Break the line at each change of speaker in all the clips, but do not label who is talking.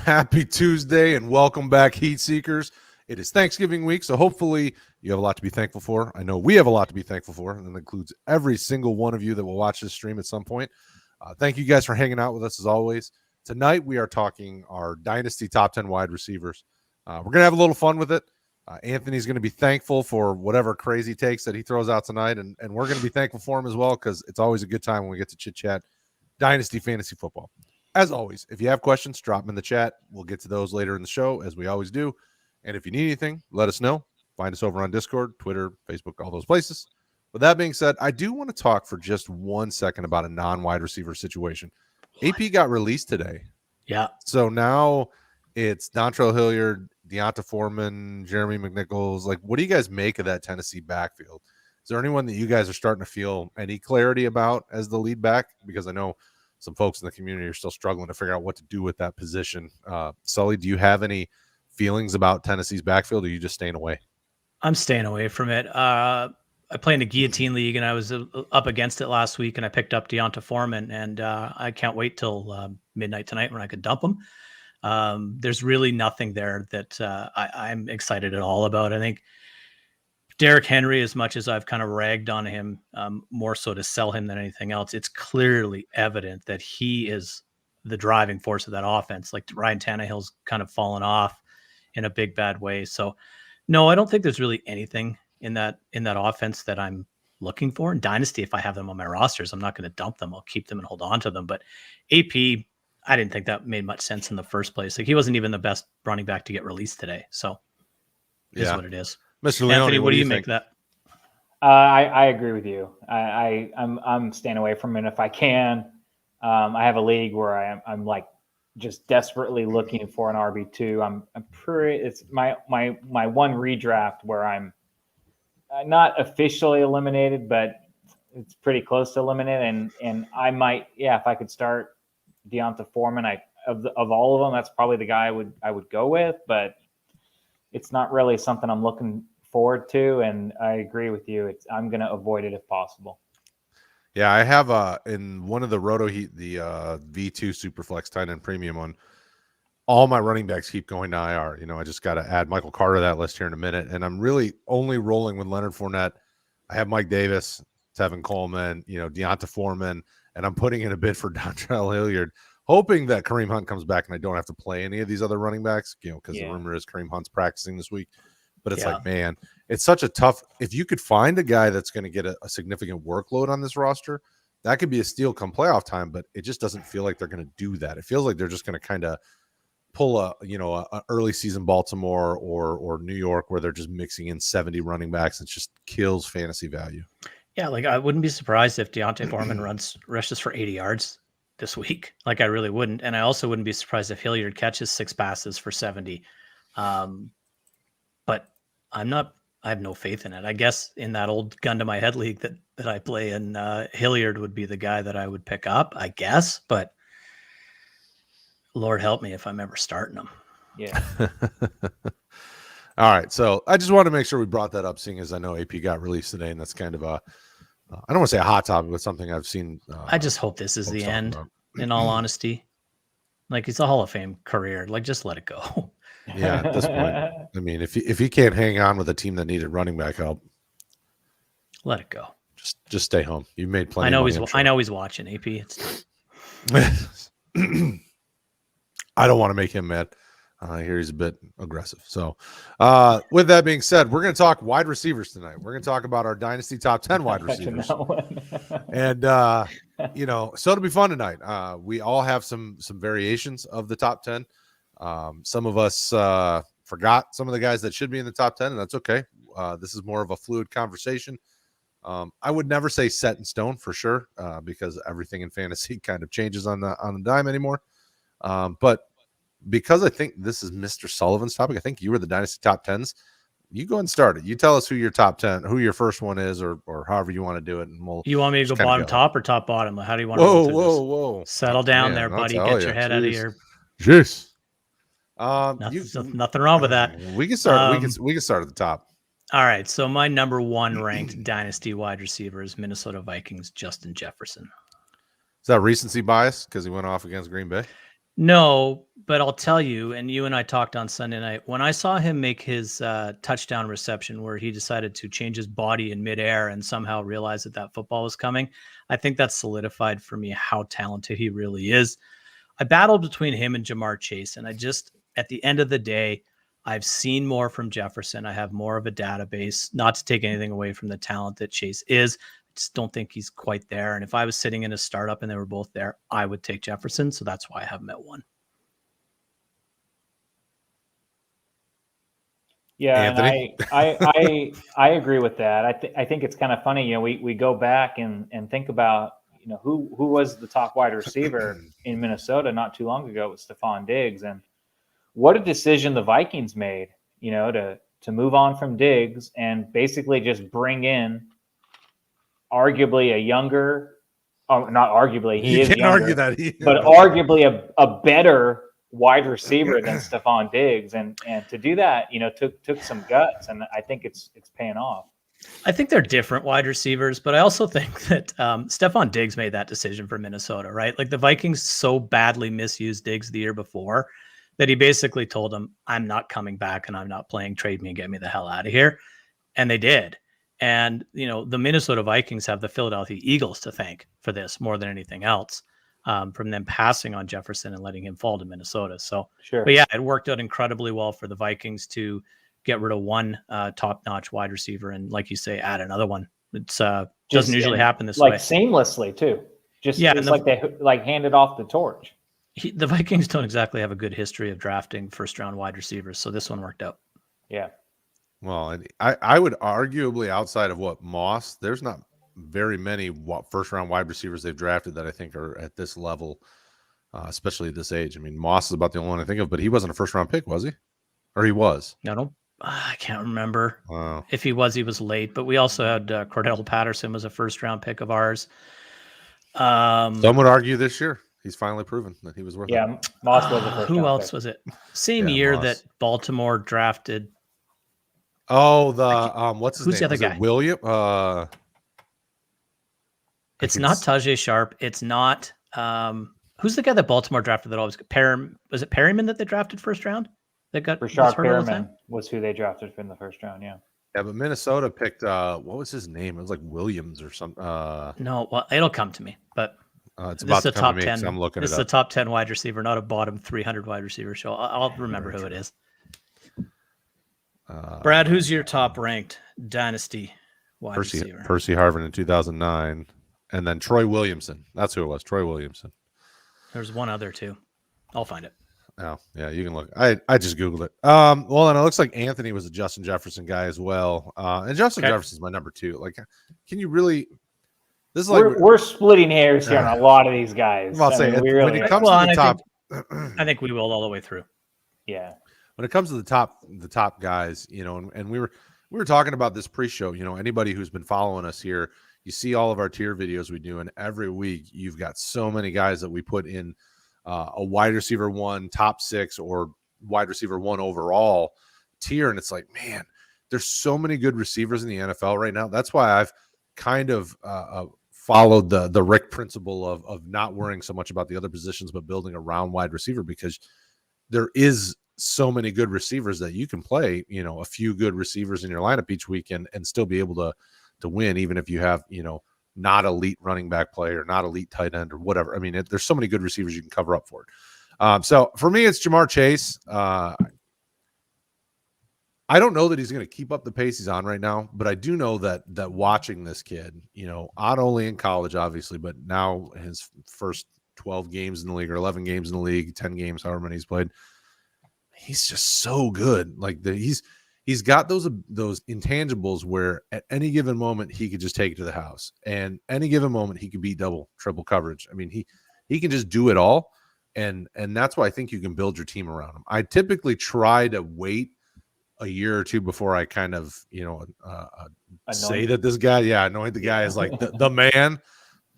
Happy Tuesday and welcome back, Heat Seekers. It is Thanksgiving week, so hopefully you have a lot to be thankful for. I know we have a lot to be thankful for, and that includes every single one of you that will watch this stream at some point. Thank you guys for hanging out with us as always. Tonight we are talking our Dynasty top 10 wide receivers. We're going to have a little fun with it. Anthony's going to be thankful for whatever crazy takes that he throws out tonight, and we're going to be thankful for him as well because it's always a good time when we get to chit-chat Dynasty fantasy football. As always, if you have questions, drop them in the chat. We'll get to those later in the show, as we always do. And if you need anything, let us know. Find us over on Discord, Twitter, Facebook, all those places. With that being said, I do want to talk for just 1 second about a non-wide receiver situation. AP got released today.
Yeah.
So now it's Dontrell Hilliard, Deonta Foreman, Jeremy McNichols. Like, what do you guys make of that Tennessee backfield? Is there anyone that you guys are starting to feel any clarity about as the lead back? Because I know some folks in the community are still struggling to figure out what to do with that position. Sully, do you have any feelings about Tennessee's backfield, or are you just staying away?
I'm staying away from it. I play in the Guillotine League, and I was up against it last week, and I picked up Deonta Foreman, and I can't wait till midnight tonight when I could dump him. There's really nothing there that I'm excited at all about. I think Derrick Henry, as much as I've kind of ragged on him, more so to sell him than anything else, it's clearly evident that he is the driving force of that offense. Like Ryan Tannehill's kind of fallen off in a big, bad way. So, no, I don't think there's really anything in that offense that I'm looking for. In Dynasty, if I have them on my rosters, I'm not going to dump them. I'll keep them and hold on to them. But AP, I didn't think that made much sense in the first place. Like, he wasn't even the best running back to get released today. So, it is what it is.
Mr. Leone,
Anthony, what do you make that?
I agree with you. I'm staying away from it if I can. I have a league where I'm like just desperately looking for an RB2. I'm pretty. It's my one redraft where I'm not officially eliminated, but it's pretty close to eliminated. And I might, if I could start Deonta Foreman, of all of them, that's probably the guy I would go with. But it's not really something I'm looking forward to, and I agree with you. I'm going to avoid it if possible.
Yeah, I have in one of the Roto Heat, the V2 Superflex tight end premium on. All my running backs keep going to IR. You know, I just got to add Michael Carter to that list here in a minute, and I'm really only rolling with Leonard Fournette. I have Mike Davis, Tevin Coleman, Deonta Foreman, and I'm putting in a bid for Dontrell Hilliard, hoping that Kareem Hunt comes back and I don't have to play any of these other running backs, because the rumor is Kareem Hunt's practicing this week. But it's like, man, it's such a tough – if you could find a guy that's going to get a significant workload on this roster, that could be a steal come playoff time, but it just doesn't feel like they're going to do that. It feels like they're just going to kind of pull a early season Baltimore or New York where they're just mixing in 70 running backs. It just kills fantasy value.
Yeah, like I wouldn't be surprised if Deontay Foreman rushes for 80 yards this week. Like, I really wouldn't. And I also wouldn't be surprised if Hilliard catches 6 passes for 70. But I have no faith in it. I guess in that old gun to my head league that I play in, Hilliard would be the guy that I would pick up, I guess. But Lord help me if I'm ever starting him.
Yeah.
All right. So I just wanted to make sure we brought that up, seeing as I know AP got released today, and that's kind of I don't want to say a hot topic, but something I've seen.
I just hope this is the end, in all honesty. Like, it's a Hall of Fame career. Like, just let it go.
Yeah, at this point. I mean, if he can't hang on with a team that needed running back help,
let it go.
Just stay home. You made plenty.
I know he's watching. AP. It's
I don't want to make him mad. I hear he's a bit aggressive. So, with that being said, we're going to talk wide receivers tonight. We're going to talk about our Dynasty top 10 wide receivers. And, so it'll be fun tonight. We all have some variations of the top 10. Some of us forgot some of the guys that should be in the top 10, and that's okay. This is more of a fluid conversation. I would never say set in stone for sure, because everything in fantasy kind of changes on the dime anymore. But because I think this is Mr. Sullivan's topic, I think you were the Dynasty top 10s. You go and start it. You tell us who your top 10, who your first one is, or however you want to do it. And
you want me to go bottom top or top bottom? How do you want
to
go
through whoa.
Settle down there, buddy. Get your head out of your.
Jeez.
Nothing wrong with that.
We can start. We can start at the top.
All right. So my number one ranked Dynasty wide receiver is Minnesota Vikings Justin Jefferson.
Is that recency bias because he went off against Green Bay?
No, but I'll tell you, and you and I talked on Sunday night, when I saw him make his touchdown reception where he decided to change his body in midair and somehow realize that football was coming, I think that solidified for me how talented he really is. I battled between him and Jamar Chase, and at the end of the day, I've seen more from Jefferson. I have more of a database, not to take anything away from the talent that Chase is. I just don't think he's quite there. And if I was sitting in a startup and they were both there, I would take Jefferson. So that's why I have him at 1.
Yeah,
Anthony?
and I agree with that. I think it's kind of funny. We go back and think about who was the top wide receiver in Minnesota not too long ago. It was Stefan Diggs, and what a decision the Vikings made. To move on from Diggs and basically just bring in arguably a younger, not arguably, he is
can't
younger,
argue that,
but arguably a better wide receiver than Stefan Diggs, and to do that, took some guts, and I think it's paying off.
I think they're different wide receivers, but I also think that Stefan Diggs made that decision for Minnesota, right? Like the Vikings so badly misused Diggs the year before that he basically told them, I'm not coming back and I'm not playing, trade me and get me the hell out of here. And they did. And, the Minnesota Vikings have the Philadelphia Eagles to thank for this more than anything else, from them passing on Jefferson and letting him fall to Minnesota. So,
sure.
But yeah, it worked out incredibly well for the Vikings to get rid of one top-notch wide receiver and, like you say, add another one. It's doesn't usually happen this way.
Seamlessly too. It's like they handed off the torch.
The Vikings don't exactly have a good history of drafting first-round wide receivers, so this one worked out.
Yeah.
Well, I would arguably, outside of Moss, there's not very many first-round wide receivers they've drafted that I think are at this level, especially at this age. I mean, Moss is about the only one I think of, but he wasn't a first-round pick, was he? Or he was?
No. I can't remember. Wow. If he was late. But we also had Cordell Patterson was a first-round pick of ours.
Some would argue this year he's finally proven that he was worth it.
Yeah, Moss was a first-round
Who else
pick.
was it? Same year Moss. That Baltimore drafted.
Oh, what's his name?
Who's the other guy?
William.
It's not Tajay Sharp. It's not. Who's the guy that Baltimore drafted that always? Was it Perryman that they drafted first round? That got
Rashard Perriman was who they drafted in the first round. Yeah.
Yeah, but Minnesota picked. What was his name? It was like Williams or something.
No, well, it'll come to me. But
it's about to come to me 'cause I'm looking.
This is a top 10 wide receiver, not a bottom 300 wide receiver. So I'll remember who it is. Brad, who's your top ranked Dynasty wide receiver?
Percy Harvin in 2009, and then Troy Williamson. That's who it was. Troy Williamson.
There's one other too. I'll find it.
Oh, yeah, you can look. I just Googled it. Well, and it looks like Anthony was a Justin Jefferson guy as well. And Justin Jefferson's my number 2. Like, can you really? This is
we're splitting hairs here on a lot of these guys.
I'll say when it comes to the top,
I think we will all the way through.
Yeah.
When it comes to the top guys, and we were talking about this pre-show. Anybody who's been following us here, you see all of our tier videos we do, and every week you've got so many guys that we put in a wide receiver 1, top 6, or wide receiver 1 overall tier. And it's like, man, there's so many good receivers in the NFL right now. That's why I've kind of followed the Rick principle of not worrying so much about the other positions, but building around wide receiver, because there is so many good receivers that you can play, a few good receivers in your lineup each week and still be able to win, even if you have, not elite running back play or not elite tight end or whatever. I mean, there's so many good receivers you can cover up for it. So for me, it's Jamar Chase. I don't know that he's going to keep up the pace he's on right now, but I do know that watching this kid, not only in college, obviously, but now his first 12 games in the league or 11 games in the league, 10 games, however many he's played, he's just so good. Like he's got those intangibles where at any given moment he could just take it to the house, and any given moment he could beat double, triple coverage. I mean, he can just do it all, and that's why I think you can build your team around him. I typically try to wait a year or two before I kind of say that this guy, anoint the guy is like the man.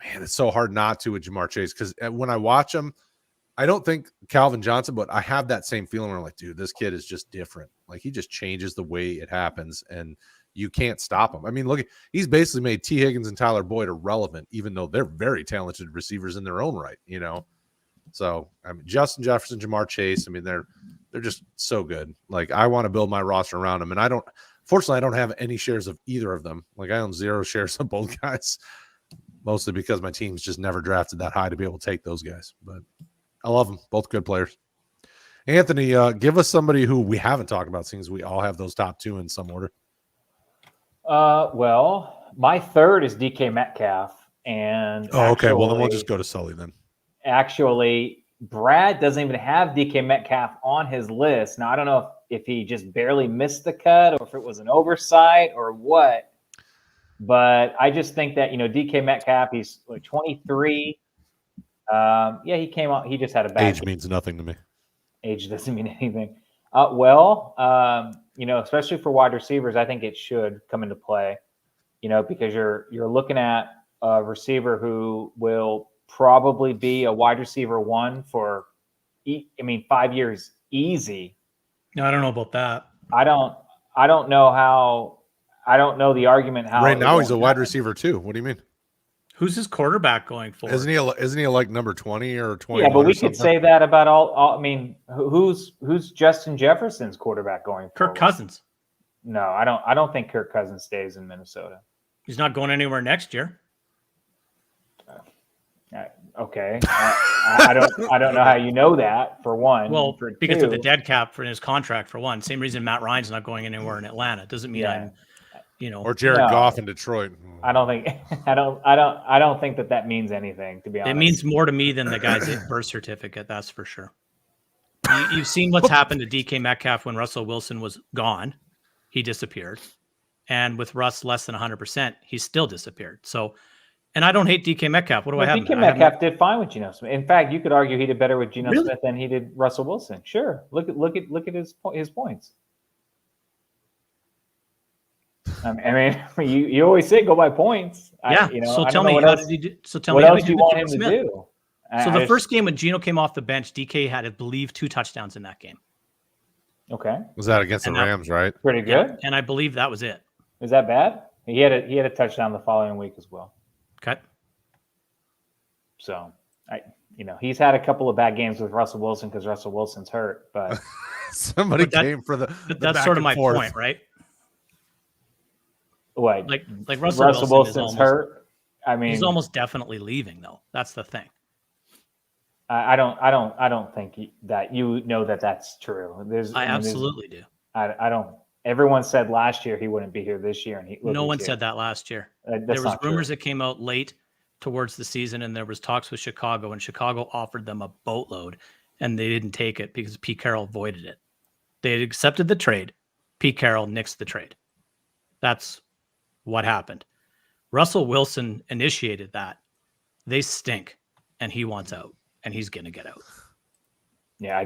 Man, it's so hard not to with Jamar Chase, because when I watch him, I don't think Calvin Johnson, but I have that same feeling where I'm like, dude, this kid is just different. Like, he just changes the way it happens, and you can't stop him. I mean, look, he's basically made T. Higgins and Tyler Boyd irrelevant, even though they're very talented receivers in their own right, So I mean, Justin Jefferson, Jamar Chase. I mean, they're just so good. Like I want to build my roster around them, and fortunately, I don't have any shares of either of them. Like I own 0 shares of both guys, mostly because my team's just never drafted that high to be able to take those guys. But I love them, both good players. Anthony, give us somebody who we haven't talked about, since we all have those top 2 in some order.
Well, my third is DK Metcalf, and
okay. Well, then we'll just go to Sully then.
Actually, Brad doesn't even have DK Metcalf on his list. Now, I don't know if he just barely missed the cut or if it was an oversight or what, but I just think that, DK Metcalf, he's like 23. He came out. He just had a bad
age means nothing to me.
Age doesn't mean anything. Especially for wide receivers, I think it should come into play, because you're looking at a receiver who will probably be a wide receiver 1 for, 5 years easy.
No, I don't know about that.
I don't know the argument how
right now he's a wide receiver 2. What do you mean?
Who's his quarterback going for?
Isn't he like number 20 or 20?
Yeah, but we could say that about all. Who's Justin Jefferson's quarterback going for?
Kirk Cousins.
No, I don't think Kirk Cousins stays in Minnesota.
He's not going anywhere next year.
Okay, I don't know how you know that, for one.
Well,
for
because
two,
of the dead cap for his contract, for one. Same reason Matt Ryan's not going anywhere in Atlanta. Doesn't mean
or Jared Goff in Detroit.
I don't think that means anything, to be honest.
It means more to me than the guy's birth certificate, that's for sure. You've seen what's happened to DK Metcalf when Russell Wilson was gone. He disappeared. And with Russ less than 100%, he still disappeared. So, and I don't hate DK Metcalf. What do I have?
DK Metcalf did fine with Geno Smith. In fact, you could argue he did better with Geno Smith than he did Russell Wilson. Sure. Look at his points. You always say go by points.
Yeah. So tell me, how did he do? So tell me,
what else do you want him to do?
So the first game when Geno came off the bench, DK had, I believe, 2 touchdowns in that game.
Okay.
Was that against the Rams, right?
Pretty good.
Yeah, and I believe that was it.
Is that bad? He had a touchdown the following week as well.
Okay.
So he's had a couple of bad games with Russell Wilson because Russell Wilson's hurt, but
somebody came for the
that's sort of my point, right?
What?
Like
Russell Wilson's hurt.
He's almost definitely leaving, though. That's the thing.
I don't think that that's true.
I absolutely do.
I don't. Everyone said last year he wouldn't be here this year, and no
one said that last year. There was rumors that came out late towards the season, and there was talks with Chicago, and Chicago offered them a boatload, and they didn't take it because Pete Carroll voided it. They had accepted the trade. Pete Carroll nixed the trade. That's what happened. Russell Wilson initiated that. They stink, and he wants out, and he's going to get out.
Yeah,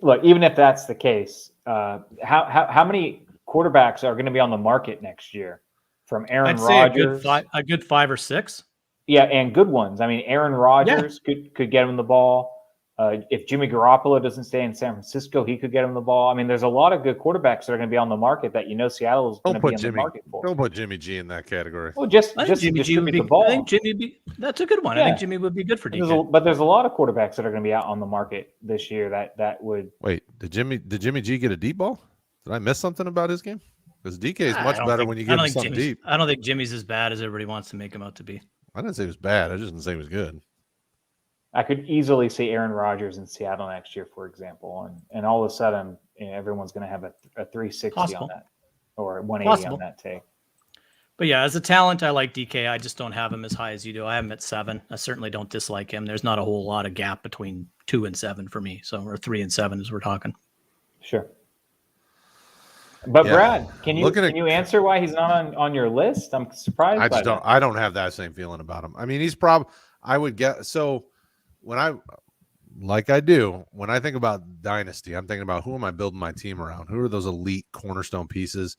look, even if that's the case, how many quarterbacks are going to be on the market next year? From Aaron Rodgers,
a good 5 or 6.
Yeah, and good ones. Aaron Rodgers could get him the ball. If Jimmy Garoppolo doesn't stay in San Francisco, he could get him the ball. There's a lot of good quarterbacks that are going to be on the market that Seattle is going to be on the market for.
Don't put Jimmy G in that category.
Well, just
Jimmy G
distribute the ball.
I think that's a good one. Yeah. I think Jimmy would be good for DK.
But there's a lot of quarterbacks that are going to be out on the market this year that would.
Wait, did Jimmy G get a deep ball? Did I miss something about his game? Because DK is much better when you give him something deep.
I don't think Jimmy's as bad as everybody wants to make him out to be.
I didn't say he was bad. I just didn't say he was good.
I could easily see Aaron Rodgers in Seattle next year, for example, and all of a sudden, everyone's going to have a 360
Possible.
on that or 180
Possible.
on that take.
But yeah, as a talent, I like DK. I just don't have him as high as you do. I have him at 7. I certainly don't dislike him. There's not a whole lot of gap between 2 and 7 for me. So, or 3 and 7 as we're talking.
Sure. But Brad, can you answer why he's not on your list? I'm surprised.
I don't have that same feeling about him. He's I would get so. When I think about Dynasty, I'm thinking about who am I building my team around? Who are those elite cornerstone pieces?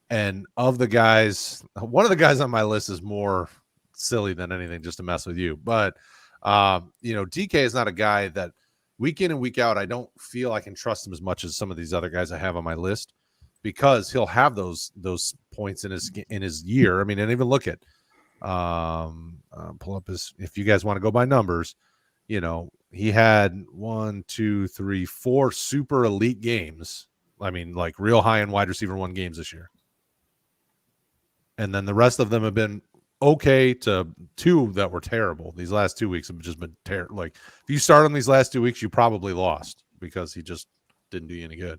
And of the guys, one of the guys on my list is more silly than anything, just to mess with you. But DK is not a guy that week in and week out, I don't feel I can trust him as much as some of these other guys I have on my list, because he'll have those points in his year. And even look at pull up his, if you guys want to go by numbers. he had 4 super elite games. I mean, like real high-end wide receiver 1 games this year. And then the rest of them have been okay to 2 that were terrible. These last 2 weeks have just been terrible. Like if you start on these last 2 weeks, you probably lost because he just didn't do you any good.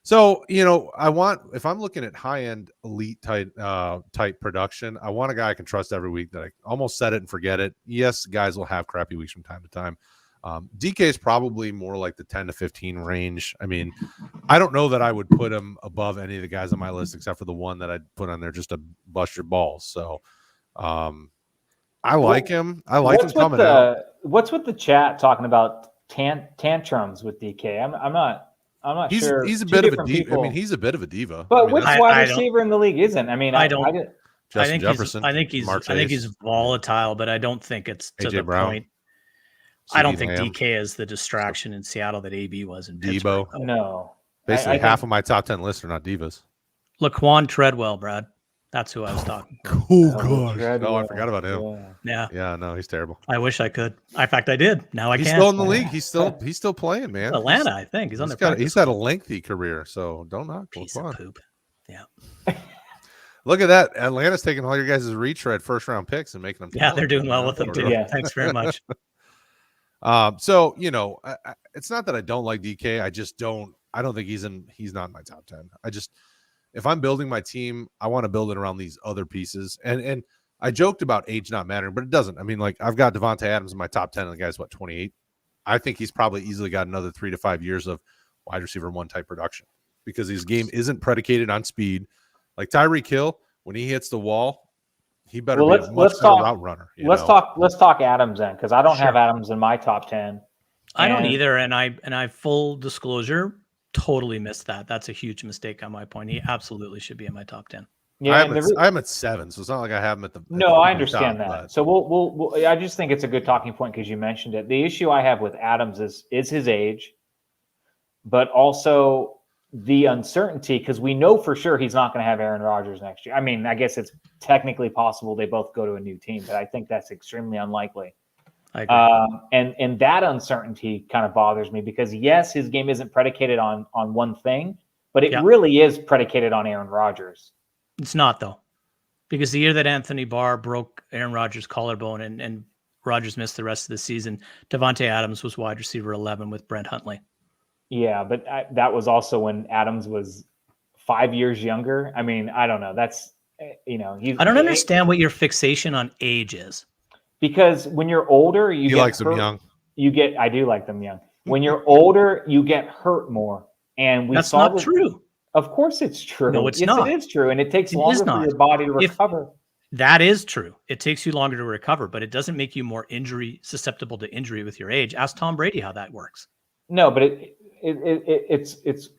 So, if I'm looking at high-end elite type production, I want a guy I can trust every week that I almost set it and forget it. Yes, guys will have crappy weeks from time to time. DK is probably more like the 10 to 15 range. I mean, I don't know that I would put him above any of the guys on my list except for the one that I'd put on there just to bust your balls. So I like him. I like him coming out.
What's with the chat talking about tantrums with DK? I'm not sure.
He's a bit of a diva. I mean, he's a bit of a diva.
But which wide receiver in the league isn't? I mean, I
think Jefferson.
I think he's volatile, but I don't think it's to the
Brown.
point. I don't think DK is the distraction in Seattle that AB was in Pittsburgh.
Debo.
No.
Basically, half of my top 10 lists are not divas.
Laquan Treadwell, Brad. That's who I was talking about.
Oh, gosh. Oh, I forgot about him.
Yeah,
no, he's terrible.
I wish I could. In fact, I did. Now I can't.
He's still in the league. He's still playing, man.
Atlanta, I think.
He's had a lengthy career, so don't knock.
Piece of poop. Yeah.
Look at that. Atlanta's taking all your guys' retread first-round picks and making them.
Yeah, they're doing well with them, too. Yeah. Thanks very much.
So it's not that I don't like DK. I don't think he's not in my top 10. If I'm building my team, I want to build it around these other pieces. And I joked about age not mattering, but it doesn't. I mean, like I've got Devonte Adams in my top 10 and the guy's 28. I think he's probably easily got another 3 to 5 years of wide receiver 1 type production because his game isn't predicated on speed. Like Tyrek Hill, when he hits the wall, he better be a much better route runner.
Let's talk Adams then, because I don't have Adams in my top 10.
I don't either, and I full disclosure totally missed that. That's a huge mistake on my point. He absolutely should be in my top 10.
Yeah, I'm at 7, so it's not like I have him at the.
I understand that. But. So we'll. I just think it's a good talking point because you mentioned it. The issue I have with Adams is his age, but also the uncertainty because we know for sure he's not going to have Aaron Rodgers next year. I mean, I guess it's technically possible they both go to a new team, but I think that's extremely unlikely.
I agree.
And that uncertainty kind of bothers me because yes, his game isn't predicated on one thing, but it really is predicated on Aaron Rodgers.
It's not though, because the year that Anthony Barr broke Aaron Rodgers' collarbone and Rodgers missed the rest of the season, Devonte Adams was wide receiver 11 with Brent Huntley.
Yeah, but that was also when Adams was 5 years younger. I mean, I don't know. That's I
don't understand what your fixation on age is.
Because when you're older,
he likes them young.
I do like them young. When you're older, you get hurt more. And
that's not true.
Of course it's true.
No, it's not.
It is true. And it takes longer for your body to recover.
That is true. It takes you longer to recover, but it doesn't make you more susceptible to injury with your age. Ask Tom Brady how that works.
No, but it's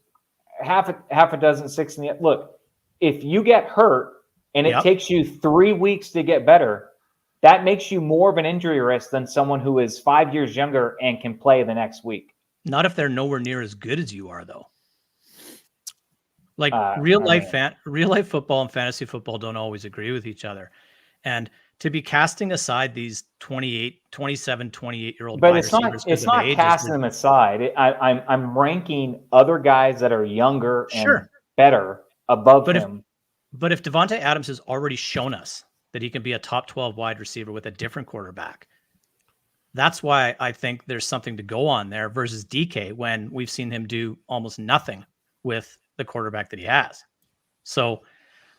half a dozen, 6 in the look. If you get hurt and it takes you 3 weeks to get better, that makes you more of an injury risk than someone who is 5 years younger and can play the next week.
Not if they're nowhere near as good as you are, though. Like real life football and fantasy football don't always agree with each other. And to be casting aside these 27, 28-year-old
but it's not casting them aside. I'm ranking other guys that are younger and better above him.
But if Devonte Adams has already shown us that he can be a top 12 wide receiver with a different quarterback, that's why I think there's something to go on there versus DK when we've seen him do almost nothing with the quarterback that he has. So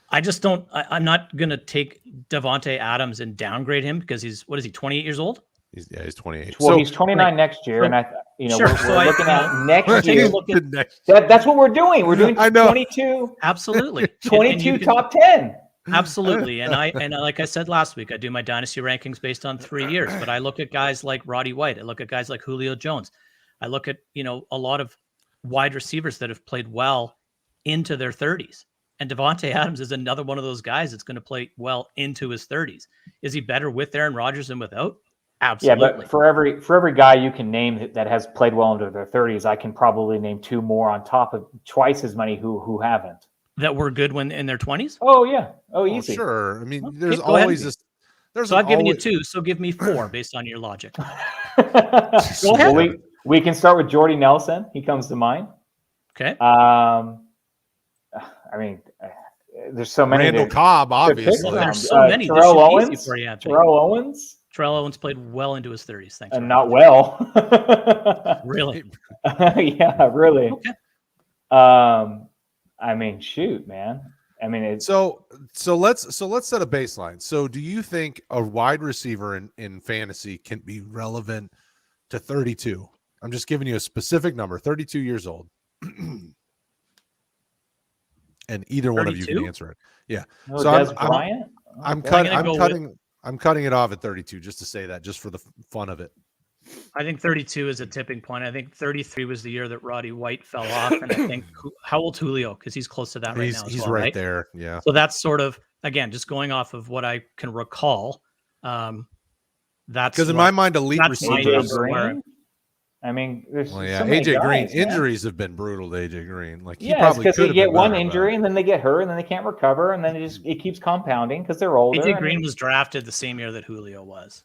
I just don't, I'm not going to take Devonte Adams and downgrade him because he's 28 years old?
He's 28.
Well, he's 29 next year. And we're looking at next year. That's what we're doing. We're doing 22.
Absolutely.
22 top 10.
Absolutely. And like I said last week, I do my dynasty rankings based on 3 years, but I look at guys like Roddy White. I look at guys like Julio Jones. I look at, a lot of wide receivers that have played well into their 30s. And Devonte Adams is another one of those guys that's going to play well into his 30s. Is he better with Aaron Rodgers than without? Absolutely.
Yeah, but for every guy you can name that has played well into their 30s, I can probably name 2 more on top of twice as many who haven't.
That were good when in their 20s?
Oh, yeah. Oh, easy.
Sure. I mean, there's always this.
So I've given you 2, so give me 4 based on your logic. Go ahead.
Well, we can start with Jordy Nelson. He comes to mind.
Okay.
I mean, there's so many.
Randall Cobb, obviously.
There's so many. This
Terrell
should be easy
Owens.
for you, Anthony.
Terrell Owens.
Terrell Owens played well into his 30s. Thanks.
And not well.
Really?
Yeah, really.
Okay.
I mean, shoot, man. I mean, it's
So let's set a baseline. So do you think a wide receiver in fantasy can be relevant to 32? I'm just giving you a specific number, 32 years old. And either one of you can answer it. Yeah.
no,
So
Des Bryant.
I'm cutting it off at 32 just to say that, just for the fun of it.
I think 32 is a tipping point. I think 33 was the year that Roddy White fell off, and I think how old's Julio? Because he's close to that right now.
He's
well,
right there. Yeah.
So that's sort of, again, just going off of what I can recall. That's
Because in my mind, elite
that's my
receivers.
number.
Green? I mean, there's
Well, yeah,
so many
AJ
guys,
Green
man.
injuries have been brutal to AJ Green. Like he
Yeah, it's
probably
because
could
they
have
get
been
one
better,
injury and then they get hurt and then they can't recover and then it keeps compounding because they're older.
AJ Green was drafted the same year that Julio was,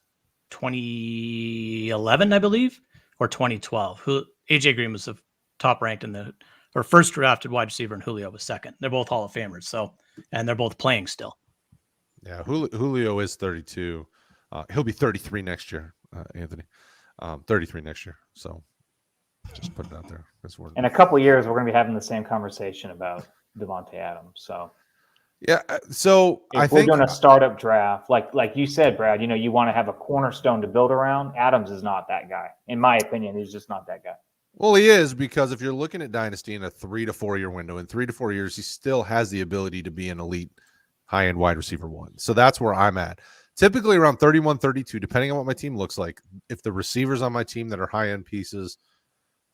2011, I believe, or 2012. AJ Green was the top ranked first drafted wide receiver, and Julio was second. They're both Hall of Famers, and they're both playing still.
Yeah, Julio is 32. He'll be 33 next year, Anthony. 33 next year. So just put it out there.
In a couple of years, we're going to be having the same conversation about Devonte Adams. So
yeah, so
if we're doing a startup draft, like you said, Brad, you want to have a cornerstone to build around. Adams is not that guy, in my opinion. He's just not that guy.
Well, he is, because if you're looking at Dynasty in a 3 to 4 year window, in 3 to 4 years, he still has the ability to be an elite high-end wide receiver one. So that's where I'm at. Typically around 31, 32, depending on what my team looks like. If the receivers on my team that are high-end pieces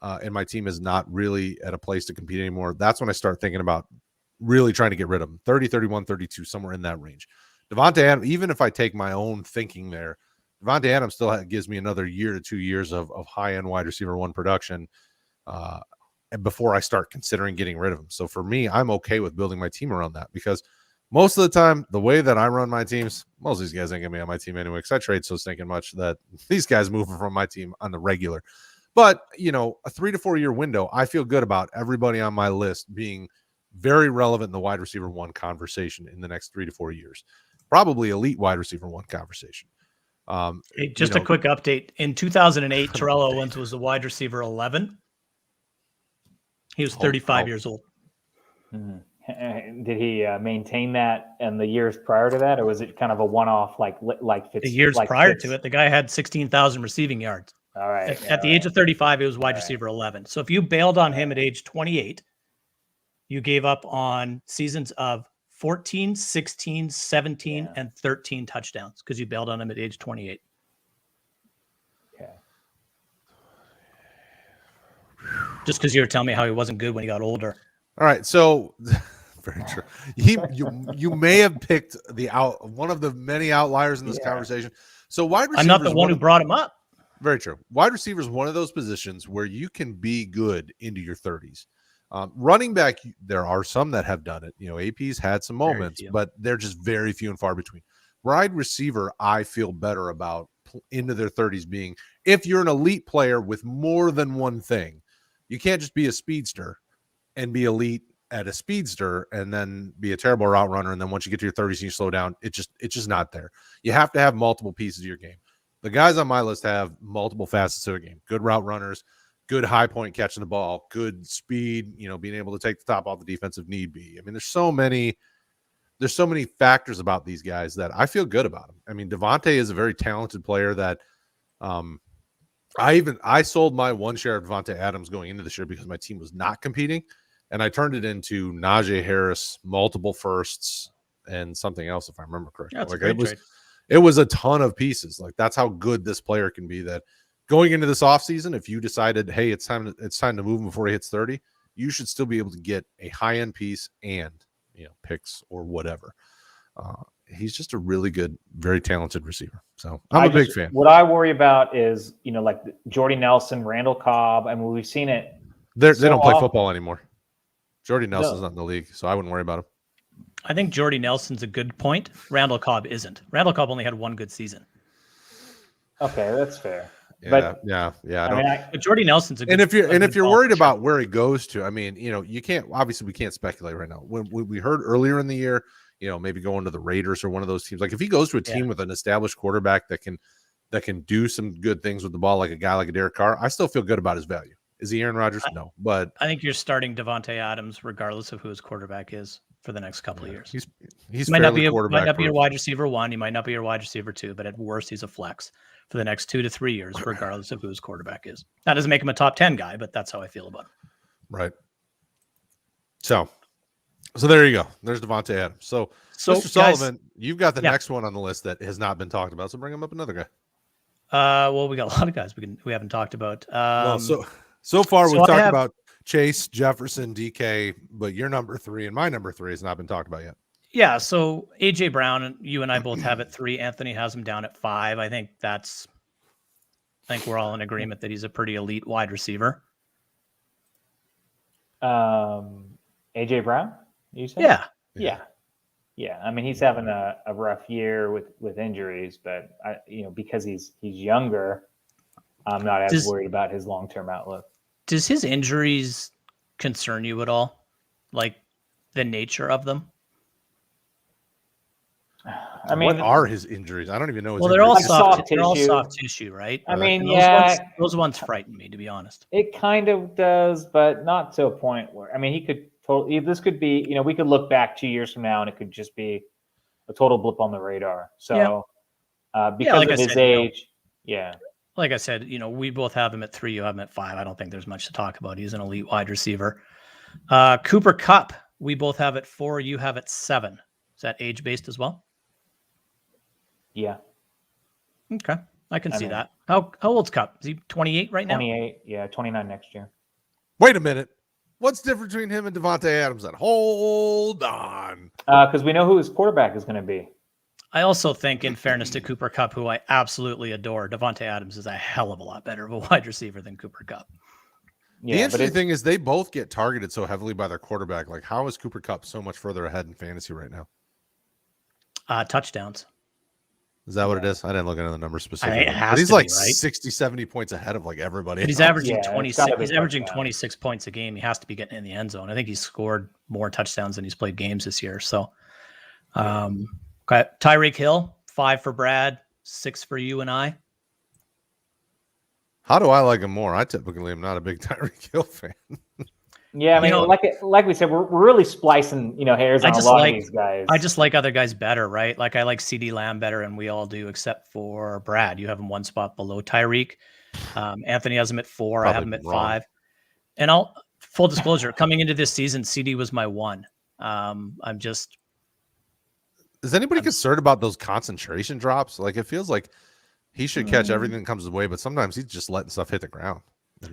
and my team is not really at a place to compete anymore, that's when I start thinking about really trying to get rid of them. 30, 31, 32, somewhere in that range. Devonte Adams, even if I take my own thinking there, Devonte Adams still gives me another year to 2 years of high-end wide receiver one production before I start considering getting rid of him. So for me, I'm okay with building my team around that, because most of the time, the way that I run my teams, most of these guys ain't going to be on my team anyway, because I trade so stinking much that these guys move from my team on the regular. But, a 3 to 4 year window, I feel good about everybody on my list being very relevant in the wide receiver one conversation in the next 3 to 4 years. Probably elite wide receiver one conversation.
Just a quick update. In 2008, Terrell Owens was the wide receiver 11. He was 35 years old.
Mm-hmm. Did he maintain that in the years prior to that, or was it kind of a one-off like
the years prior to it? The guy had 16,000 receiving yards.
All right.
At the age of 35, he was wide receiver 11. So if you bailed on him at age 28, you gave up on seasons of 14, 16, 17, and 13 touchdowns because you bailed on him at age 28.
Okay.
Just because you were telling me how he wasn't good when he got older.
All right, so very true. You may have picked one of the many outliers in this conversation. So wide receivers,
I'm not the one who brought him up.
Very true. Wide receiver is one of those positions where you can be good into your 30s. Running back, there are some that have done it. AP's had some moments, but they're just very few and far between. Wide receiver, I feel better about into their 30s being, if you're an elite player with more than one thing, you can't just be a speedster and be elite at a speedster and then be a terrible route runner. And then once you get to your 30s and you slow down, it's just not there. You have to have multiple pieces of your game. The guys on my list have multiple facets of their game. Good route runners, good high point catching the ball, good speed, being able to take the top off the defense if need be. I mean, there's so many factors about these guys that I feel good about them. I mean, Devonte is a very talented player that I sold my one share of Devonte Adams going into this year because my team was not competing, and I turned it into Najee Harris, multiple firsts, and something else, if I remember correctly.
That's a great trade.
It was a ton of pieces. Like, that's how good this player can be, that going into this offseason, if you decided, hey, it's time to move him before he hits 30, you should still be able to get a high-end piece and, picks or whatever. He's just a really good, very talented receiver. So I'm a big fan.
What I worry about is, like Jordy Nelson, Randall Cobb. I mean, we've seen it.
They don't play football anymore. Jordy Nelson's not in the league, so I wouldn't worry about him.
I think Jordy Nelson's a good point. Randall Cobb isn't. Randall Cobb only had one good season.
Okay, that's fair.
Yeah.
But Jordy Nelson's a good.
And if you're
ball
worried
for sure.
about where he goes to, I mean, you can't, obviously we can't speculate right now. When we heard earlier in the year, maybe going to the Raiders or one of those teams, like if he goes to a team with an established quarterback that can do some good things with the ball, like a guy like a Derek Carr, I still feel good about his value. Is he Aaron Rodgers? No, but
I think you're starting Devonte Adams regardless of who his quarterback is for the next couple of years.
He's
might not be
quarterback.
Might not be your wide receiver 1. He might not be your wide receiver 2, but at worst, he's a flex for the next 2 to 3 years, regardless of who his quarterback is. That doesn't make him a top 10 guy, but that's how I feel about him.
Right. So there you go. There's Devonte Adams. So Mr. Sullivan, you've got the next one on the list that has not been talked about. So bring him up another guy.
Well, we got a lot of guys we haven't talked about.
So far we've talked about Chase, Jefferson, DK, but your number 3 and my number 3 has not been talked about yet.
Yeah, so AJ Brown, you and I both have at 3. Anthony has him down at 5. I think we're all in agreement that he's a pretty elite wide receiver.
AJ Brown, you said? Yeah. I mean, he's having a rough year with injuries, but because he's younger, I'm not as worried about his long-term outlook.
Does his injuries concern you at all? Like the nature of them?
I mean,
what are his injuries? I don't even know.
They're all soft tissue, right?
I mean,
those ones frighten me, to be honest.
It kind of does, but not to a point where, I mean, he could totally, this could be, we could look back 2 years from now and it could just be a total blip on the radar. So, because of his age,
like I said, we both have him at 3. You have him at 5. I don't think there's much to talk about. He's an elite wide receiver. Cooper Kupp, we both have at 4. You have at 7. Is that age based as well?
Yeah.
Okay. I can see that. How old's Kupp? Is he 28 right now?
28. Yeah. 29 next year.
Wait a minute. What's different between him and Devonte Adams? Hold on.
Because we know who his quarterback is going to be.
I also think, in fairness to Cooper Kupp, who I absolutely adore, Devonte Adams is a hell of a lot better of a wide receiver than Cooper Kupp.
Yeah, the interesting thing is they both get targeted so heavily by their quarterback. Like, how is Cooper Kupp so much further ahead in fantasy right now?
Touchdowns.
Is that what it is? I didn't look into the numbers specifically.
He's
like 60, 70 points ahead of like everybody.
But he's averaging 26. He's averaging 26 points a game. He has to be getting in the end zone. I think he's scored more touchdowns than he's played games this year. So, okay. Tyrek Hill, 5 for Brad, 6 for you and I.
How do I like him more? I typically am not a big Tyrek Hill fan.
Yeah, I mean, like we said, we're really splicing, hairs on a lot of these guys.
I just like other guys better, right? Like I like CeeDee Lamb better, and we all do, except for Brad. You have him one spot below Tyreek. Anthony has him at 4. I have him at 5. And full disclosure, coming into this season, CD was my 1. Is
anybody concerned about those concentration drops? Like, it feels like he should catch everything that comes his way, but sometimes he's just letting stuff hit the ground.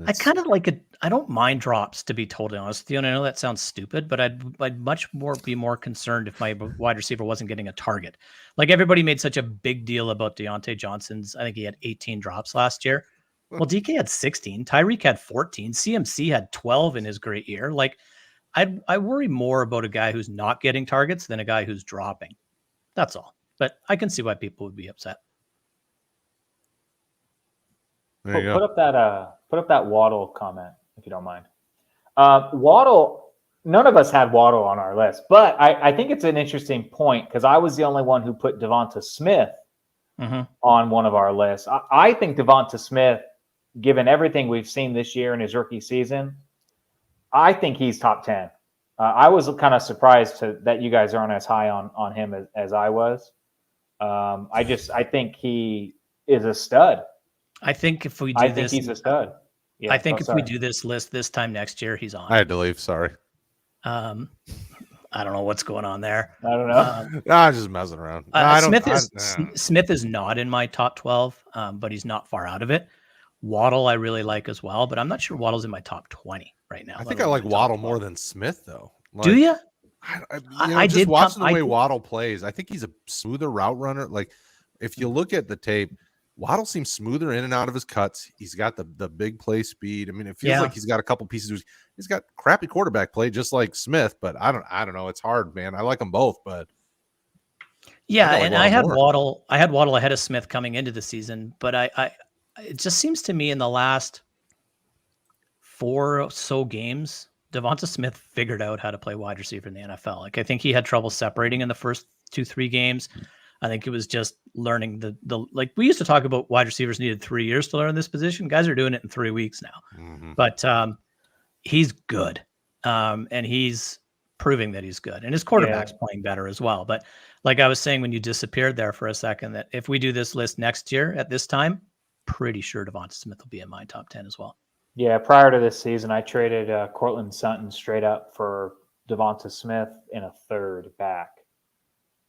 I kind of like it. I don't mind drops, to be totally honest with you. And I know that sounds stupid, but I'd much be more concerned if my wide receiver wasn't getting a target. Like everybody made such a big deal about Deontay Johnson's. I think he had 18 drops last year. Well, DK had 16. Tyreek had 14. CMC had 12 in his great year. Like I worry more about a guy who's not getting targets than a guy who's dropping. That's all. But I can see why people would be upset.
There you
go. Put up that Waddle comment, if you don't mind. Waddle, none of us had Waddle on our list, but I think it's an interesting point because I was the only one who put Devonta Smith on one of our lists. I think Devonta Smith, given everything we've seen this year in his rookie season, I think he's top 10. I was kind of surprised that you guys aren't as high on him as I was. I think he is a stud.
I think if we do this,
he's a stud. Yeah,
I think if we do this list this time next year, he's on.
I had to leave. Sorry.
I don't know what's going on there.
I don't know.
I'm just messing around.
Smith is not in my top 12, but he's not far out of it. Waddle I really like as well, but I'm not sure Waddle's in my top 20 right now.
I think I like Waddle more than Smith, though. Like,
do you?
I did watching the way Waddle plays. I think he's a smoother route runner. Like if you look at the tape, Waddle seems smoother in and out of his cuts. He's got the big play speed. I mean, it feels like he's got a couple pieces. He's got crappy quarterback play, just like Smith. But I don't know. It's hard, man. I like them both, but
I had Waddle. I had Waddle ahead of Smith coming into the season, but I it just seems to me in the last 4 or so games, Devonta Smith figured out how to play wide receiver in the NFL. Like I think he had trouble separating in the first 2-3 games. I think it was just learning the like we used to talk about wide receivers needed 3 years to learn this position. Guys are doing it in 3 weeks now.
Mm-hmm.
But he's good. And he's proving that he's good. And his quarterback's playing better as well. But like I was saying when you disappeared there for a second, that if we do this list next year at this time, pretty sure Devonta Smith will be in my top 10 as well.
Yeah, prior to this season, I traded Cortland Sutton straight up for Devonta Smith in a third back.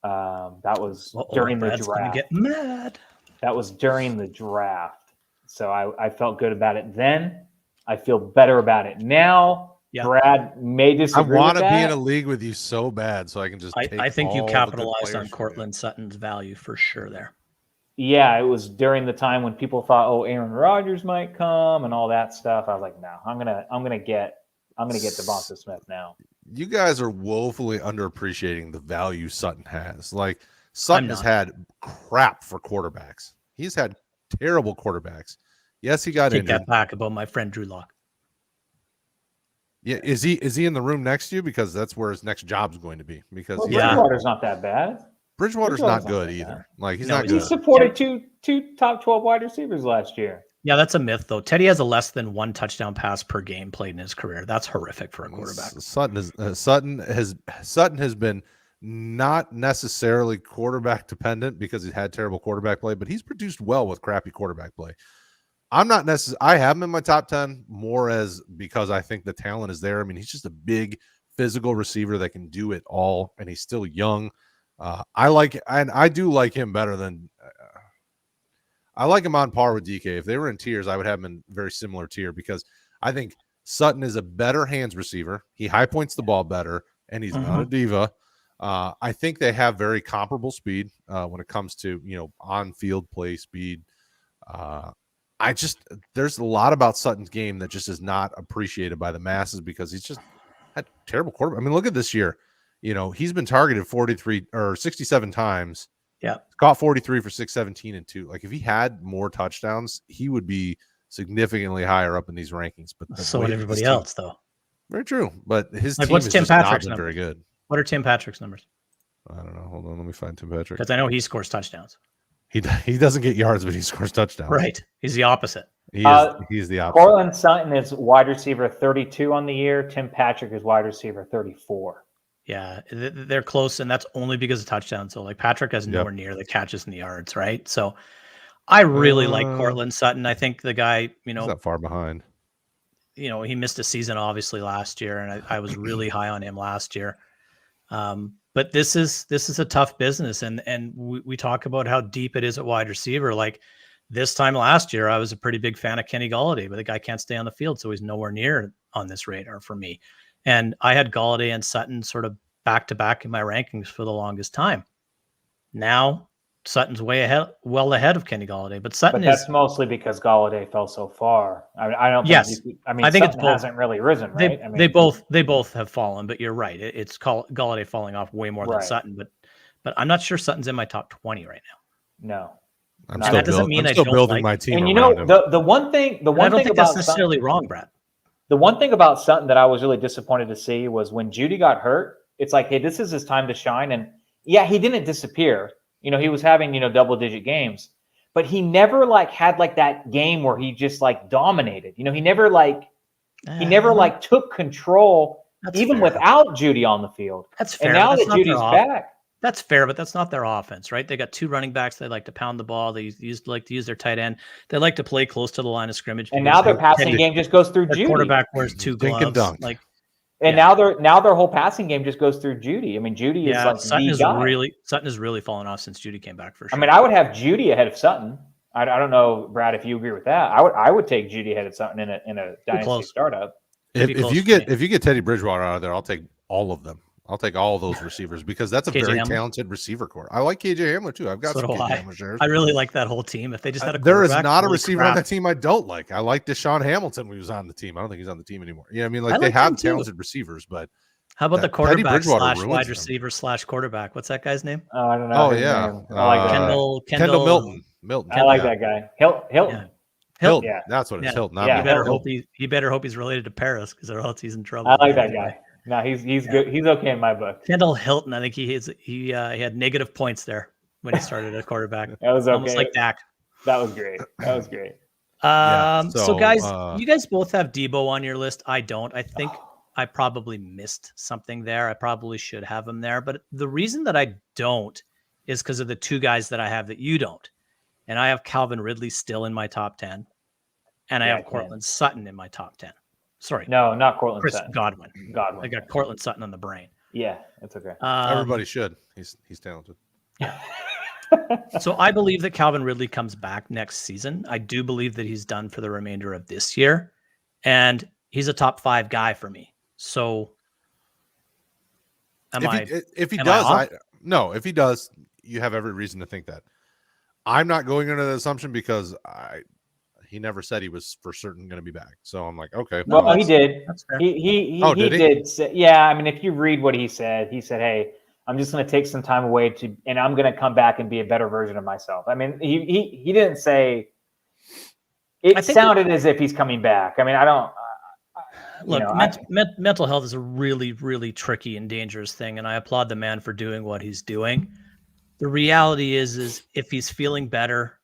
That was during the draft.
Get mad.
That was during the draft. So I felt good about it then. I feel better about it now. Yeah. Brad may disagree.
I want to
be
in a league with you so bad, so I can just.
I think you capitalized on Cortland Sutton's value for sure there.
Yeah, it was during the time when people thought, "Oh, Aaron Rodgers might come" and all that stuff. I was like, "No, I'm gonna get Devonta Smith now."
You guys are woefully underappreciating the value Sutton has. Like Sutton has had crap for quarterbacks. He's had terrible quarterbacks. Yes, he got injured.
Take that back about my friend Drew Lock.
Yeah, is he in the room next to you? Because that's where his next job's going to be. Because
Bridgewater's not that bad.
Bridgewater's not good either. Like he's not good.
He supported two top 12 wide receivers last year.
Yeah, that's a myth though. Teddy has a less than 1 touchdown pass per game played in his career. That's horrific for a quarterback.
Sutton has been not necessarily quarterback dependent because he's had terrible quarterback play, but he's produced well with crappy quarterback play. I'm not necessarily. I have him in my top 10 more as because I think the talent is there. I mean, he's just a big physical receiver that can do it all, and he's still young. I do like him better than. I like him on par with DK. If they were in tiers, I would have him in very similar tier because I think Sutton is a better hands receiver. He high points the ball better, and he's not a diva. I think they have very comparable speed when it comes to on field play speed. There's a lot about Sutton's game that just is not appreciated by the masses because he's just had terrible quarterback. I mean, look at this year. He's been targeted 43 or 67 times.
Yeah.
Caught 43 for 617 and 2. Like if he had more touchdowns, he would be significantly higher up in these rankings. But
so would everybody else, though.
Very true. But his team
what's
has
Tim
just
Patrick's
not been very good.
What are Tim Patrick's numbers?
I don't know. Hold on. Let me find Tim Patrick.
Because I know he scores touchdowns.
He doesn't get yards, but he scores touchdowns.
Right. He's the opposite.
He's the opposite.
Cortland Sutton is wide receiver 32 on the year. Tim Patrick is wide receiver 34.
Yeah, they're close, and that's only because of touchdowns. So, like, Patrick has nowhere near the catches and the yards, right? So, I really like Cortland Sutton. I think the guy,
he's not far behind.
He missed a season, obviously, last year, and I was really high on him last year. But this is a tough business, and we talk about how deep it is at wide receiver. Like, this time last year, I was a pretty big fan of Kenny Golladay, but the guy can't stay on the field, so he's nowhere near on this radar for me. And I had Golladay and Sutton sort of back-to-back in my rankings for the longest time. Now, Sutton's well ahead of Kenny Golladay. But
that's mostly because Golladay fell so far. I don't think
yes. I think
Sutton
it's both.
Hasn't really risen, right?
They both have fallen, but you're right. It's Golladay falling off way more than Sutton. But I'm not sure Sutton's in my top 20 right now.
No.
I'm still building my team.
And the one thing I don't think
that's necessarily wrong, Brad.
The one thing about Sutton that I was really disappointed to see was when Judy got hurt, it's like, hey, this is his time to shine. And yeah, he didn't disappear. He was having, double-digit games. But he never had that game where he just dominated. He never took control even without Judy on the field.
That's fair.
And now that Judy's back.
That's fair, but that's not their offense, right? They got 2 running backs. They like to pound the ball. They like to use their tight end. They like to play close to the line of scrimmage.
And now their passing game just goes through Judy.
Quarterback wears 2 gloves.
Now their whole passing game just goes through Judy. I mean, Judy is
Sutton has really fallen off since Judy came back for sure.
I mean, I would have Judy ahead of Sutton. I don't know, Brad, if you agree with that. I would take Judy ahead of Sutton in a dynasty startup.
If you get Teddy Bridgewater out of there, I'll take all of them. I'll take all those receivers because that's a very talented receiver core. I like KJ Hamler too. I've got some KJ Hamler shares.
I really like that whole team. If they just had a
there is not a receiver on that team I don't like. I like Deshaun Hamilton when he was on the team. I don't think he's on the team anymore. Yeah, I mean, they have talented receivers, but
how about the quarterback / wide receiver / quarterback? What's that guy's name?
I don't know.
Oh yeah,
I like
Kendall Milton.
I like that guy. Hilton.
Hilton.
Yeah.
That's what it's
Yeah.
Hilton. Not
Yeah.
You better
Hilton.
hope he better hope he's related to Paris, because or else he's in trouble.
I like that guy. No, he's good. He's okay in my book.
Kendall Hilton, I think he had negative points there when he started at quarterback.
That was okay.
Almost like Dak.
That was great. That was great.
So guys, you guys both have Debo on your list. I don't. I think I probably missed something there. I probably should have him there. But the reason that I don't is because of the two guys that I have that you don't. And I have Calvin Ridley still in my top 10. And I have Cortland Sutton in my top 10. Sorry.
No, not Cortland
Chris
Sutton.
Godwin.
Godwin.
I got Cortland Sutton on the brain.
Yeah, that's okay.
Everybody should. He's talented.
Yeah. So I believe that Calvin Ridley comes back next season. I do believe that he's done for the remainder of this year. And he's a top 5 guy for me. So
if he does, you have every reason to think that. I'm not going under the assumption because he never said he was for certain going to be back. So I'm like, okay.
Well, he did.
That's fair.
He
did he?
did say, yeah, I mean, if you read what he said, hey, I'm just going to take some time away and I'm going to come back and be a better version of myself. I mean, he didn't say. It sounded as if he's coming back. I mean, I don't.
Look, mental health is a really, really tricky and dangerous thing, and I applaud the man for doing what he's doing. The reality is if he's feeling better,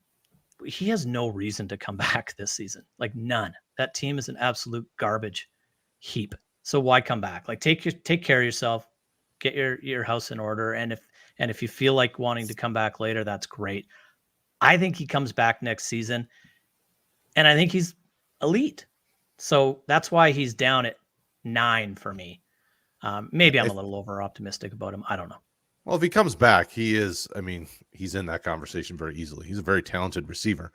he has no reason to come back this season. Like none. That team is an absolute garbage heap. So why come back? Like take care of yourself, get your house in order, and if you feel like wanting to come back later, that's great. I think he comes back next season, and I think he's elite. So that's why he's down at 9 for me. Maybe I'm a little over optimistic about him. I don't know.
Well, if he comes back, he's in that conversation very easily. He's a very talented receiver.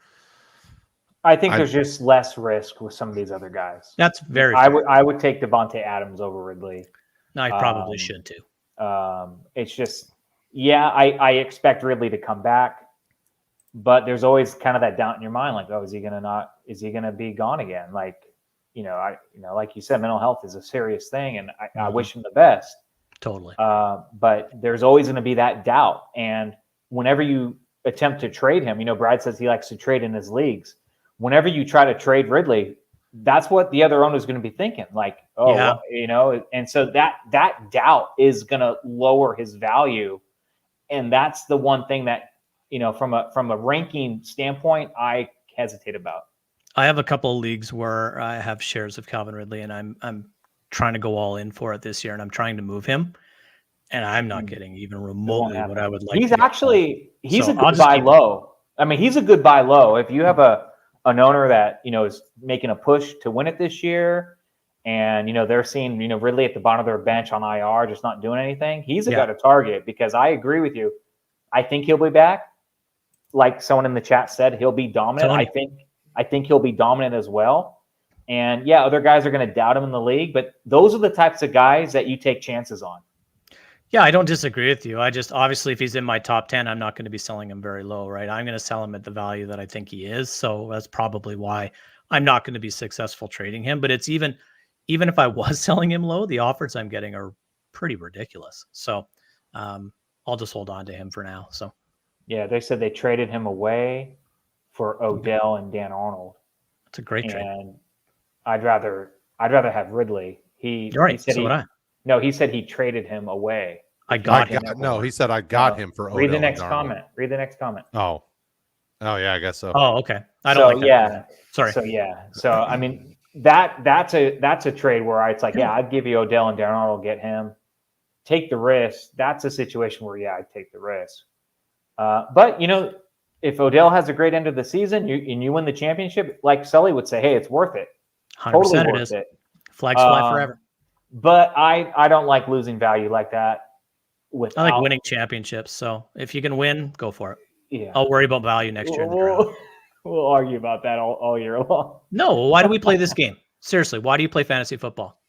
I think there's just less risk with some of these other guys.
That's very
fair. I would take Devonte Adams over Ridley.
No, I probably should too.
It's just, I expect Ridley to come back, but there's always kind of that doubt in your mind, like, oh, is he gonna be gone again? Like, like you said, mental health is a serious thing, and I wish him the best.
Totally.
But there's always going to be that doubt. And whenever you attempt to trade him, Brad says he likes to trade in his leagues. Whenever you try to trade Ridley, that's what the other owner is going to be thinking. Like, and so that doubt is going to lower his value. And that's the one thing that, from a ranking standpoint, I hesitate about.
I have a couple of leagues where I have shares of Calvin Ridley, and I'm trying to go all in for it this year, and I'm trying to move him, and I'm not getting even remotely what I would like.
He's a good buy low. I mean, he's a good buy low. If you have an owner that, is making a push to win it this year, and, they're seeing, Ridley at the bottom of their bench on IR, just not doing anything, he's a guy to target, because I agree with you. I think he'll be back. Like someone in the chat said, he'll be dominant. I think he'll be dominant as well. And other guys are going to doubt him in the league, but those are the types of guys that you take chances on.
Yeah, I don't disagree with you. I just, obviously, if he's in my top 10, I'm not going to be selling him very low, right? I'm going to sell him at the value that I think he is. So that's probably why I'm not going to be successful trading him. But it's even if I was selling him low, the offers I'm getting are pretty ridiculous. So I'll just hold on to him for now. So
yeah, they said they traded him away for Odell and Dan Arnold.
It's a great trade.
And I'd rather have Ridley.
You're right. So would I.
No, he said he traded him away.
He said I got him for Odell.
Read the next comment.
Oh, yeah, I guess so.
Oh, okay. I don't like that.
Yeah.
Sorry.
So I mean that's a trade where it's like, I'd give you Odell and Darren Arnold, get him, take the risk. That's a situation where I'd take the risk. But if Odell has a great end of the season, you win the championship, like Sully would say, hey, it's worth it.
100%
Totally
it
worth
is.
it.
Flags fly forever.
But I don't like losing value like that.
I like winning championships. So if you can win, go for it.
Yeah.
I'll worry about value next year in the draft.
We'll argue about that all year long.
No, why do we play this game? Seriously, why do you play fantasy football?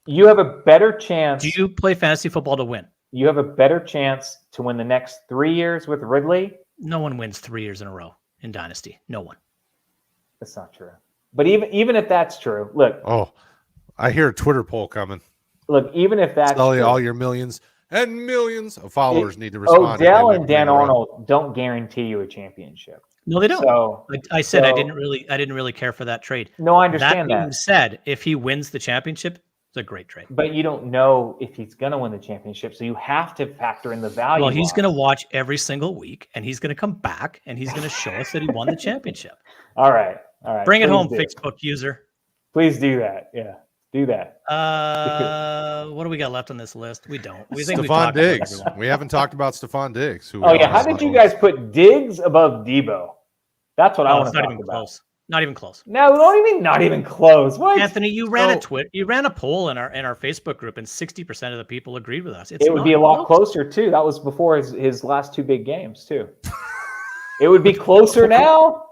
You have a better chance.
Do you play fantasy football to win?
You have a better chance to win the next 3 years with Ridley.
No one wins 3 years in a row in Dynasty. No one.
That's not true. But even if that's true, look.
Oh, I hear a Twitter poll coming.
Look, even if that's
Sully,
true,
all your millions and millions of followers need to respond.
Odell and Dan Arnold don't guarantee you a championship.
No, they don't.
So
I said I didn't really care for that trade.
No, I understand
that. Being said, if he wins the championship, it's a great trade.
But you don't know if he's going to win the championship, so you have to factor in the value.
Well, he's going to watch every single week, and he's going to come back, and he's going to show us that he won the championship.
All right.
Bring it home, Facebook user.
Please do that. Yeah, do that.
What do we got left on this list? We don't. We think
Stefan Diggs. We haven't talked about Stefan Diggs.
How did you guys put Diggs above Debo? That's what I want to talk about.
Close. Not even close.
No, not even close. What?
Anthony, you ran a poll in our Facebook group, and 60% of the people agreed with us.
It would be a lot closer too. That was before his last two big games too. It would be closer now.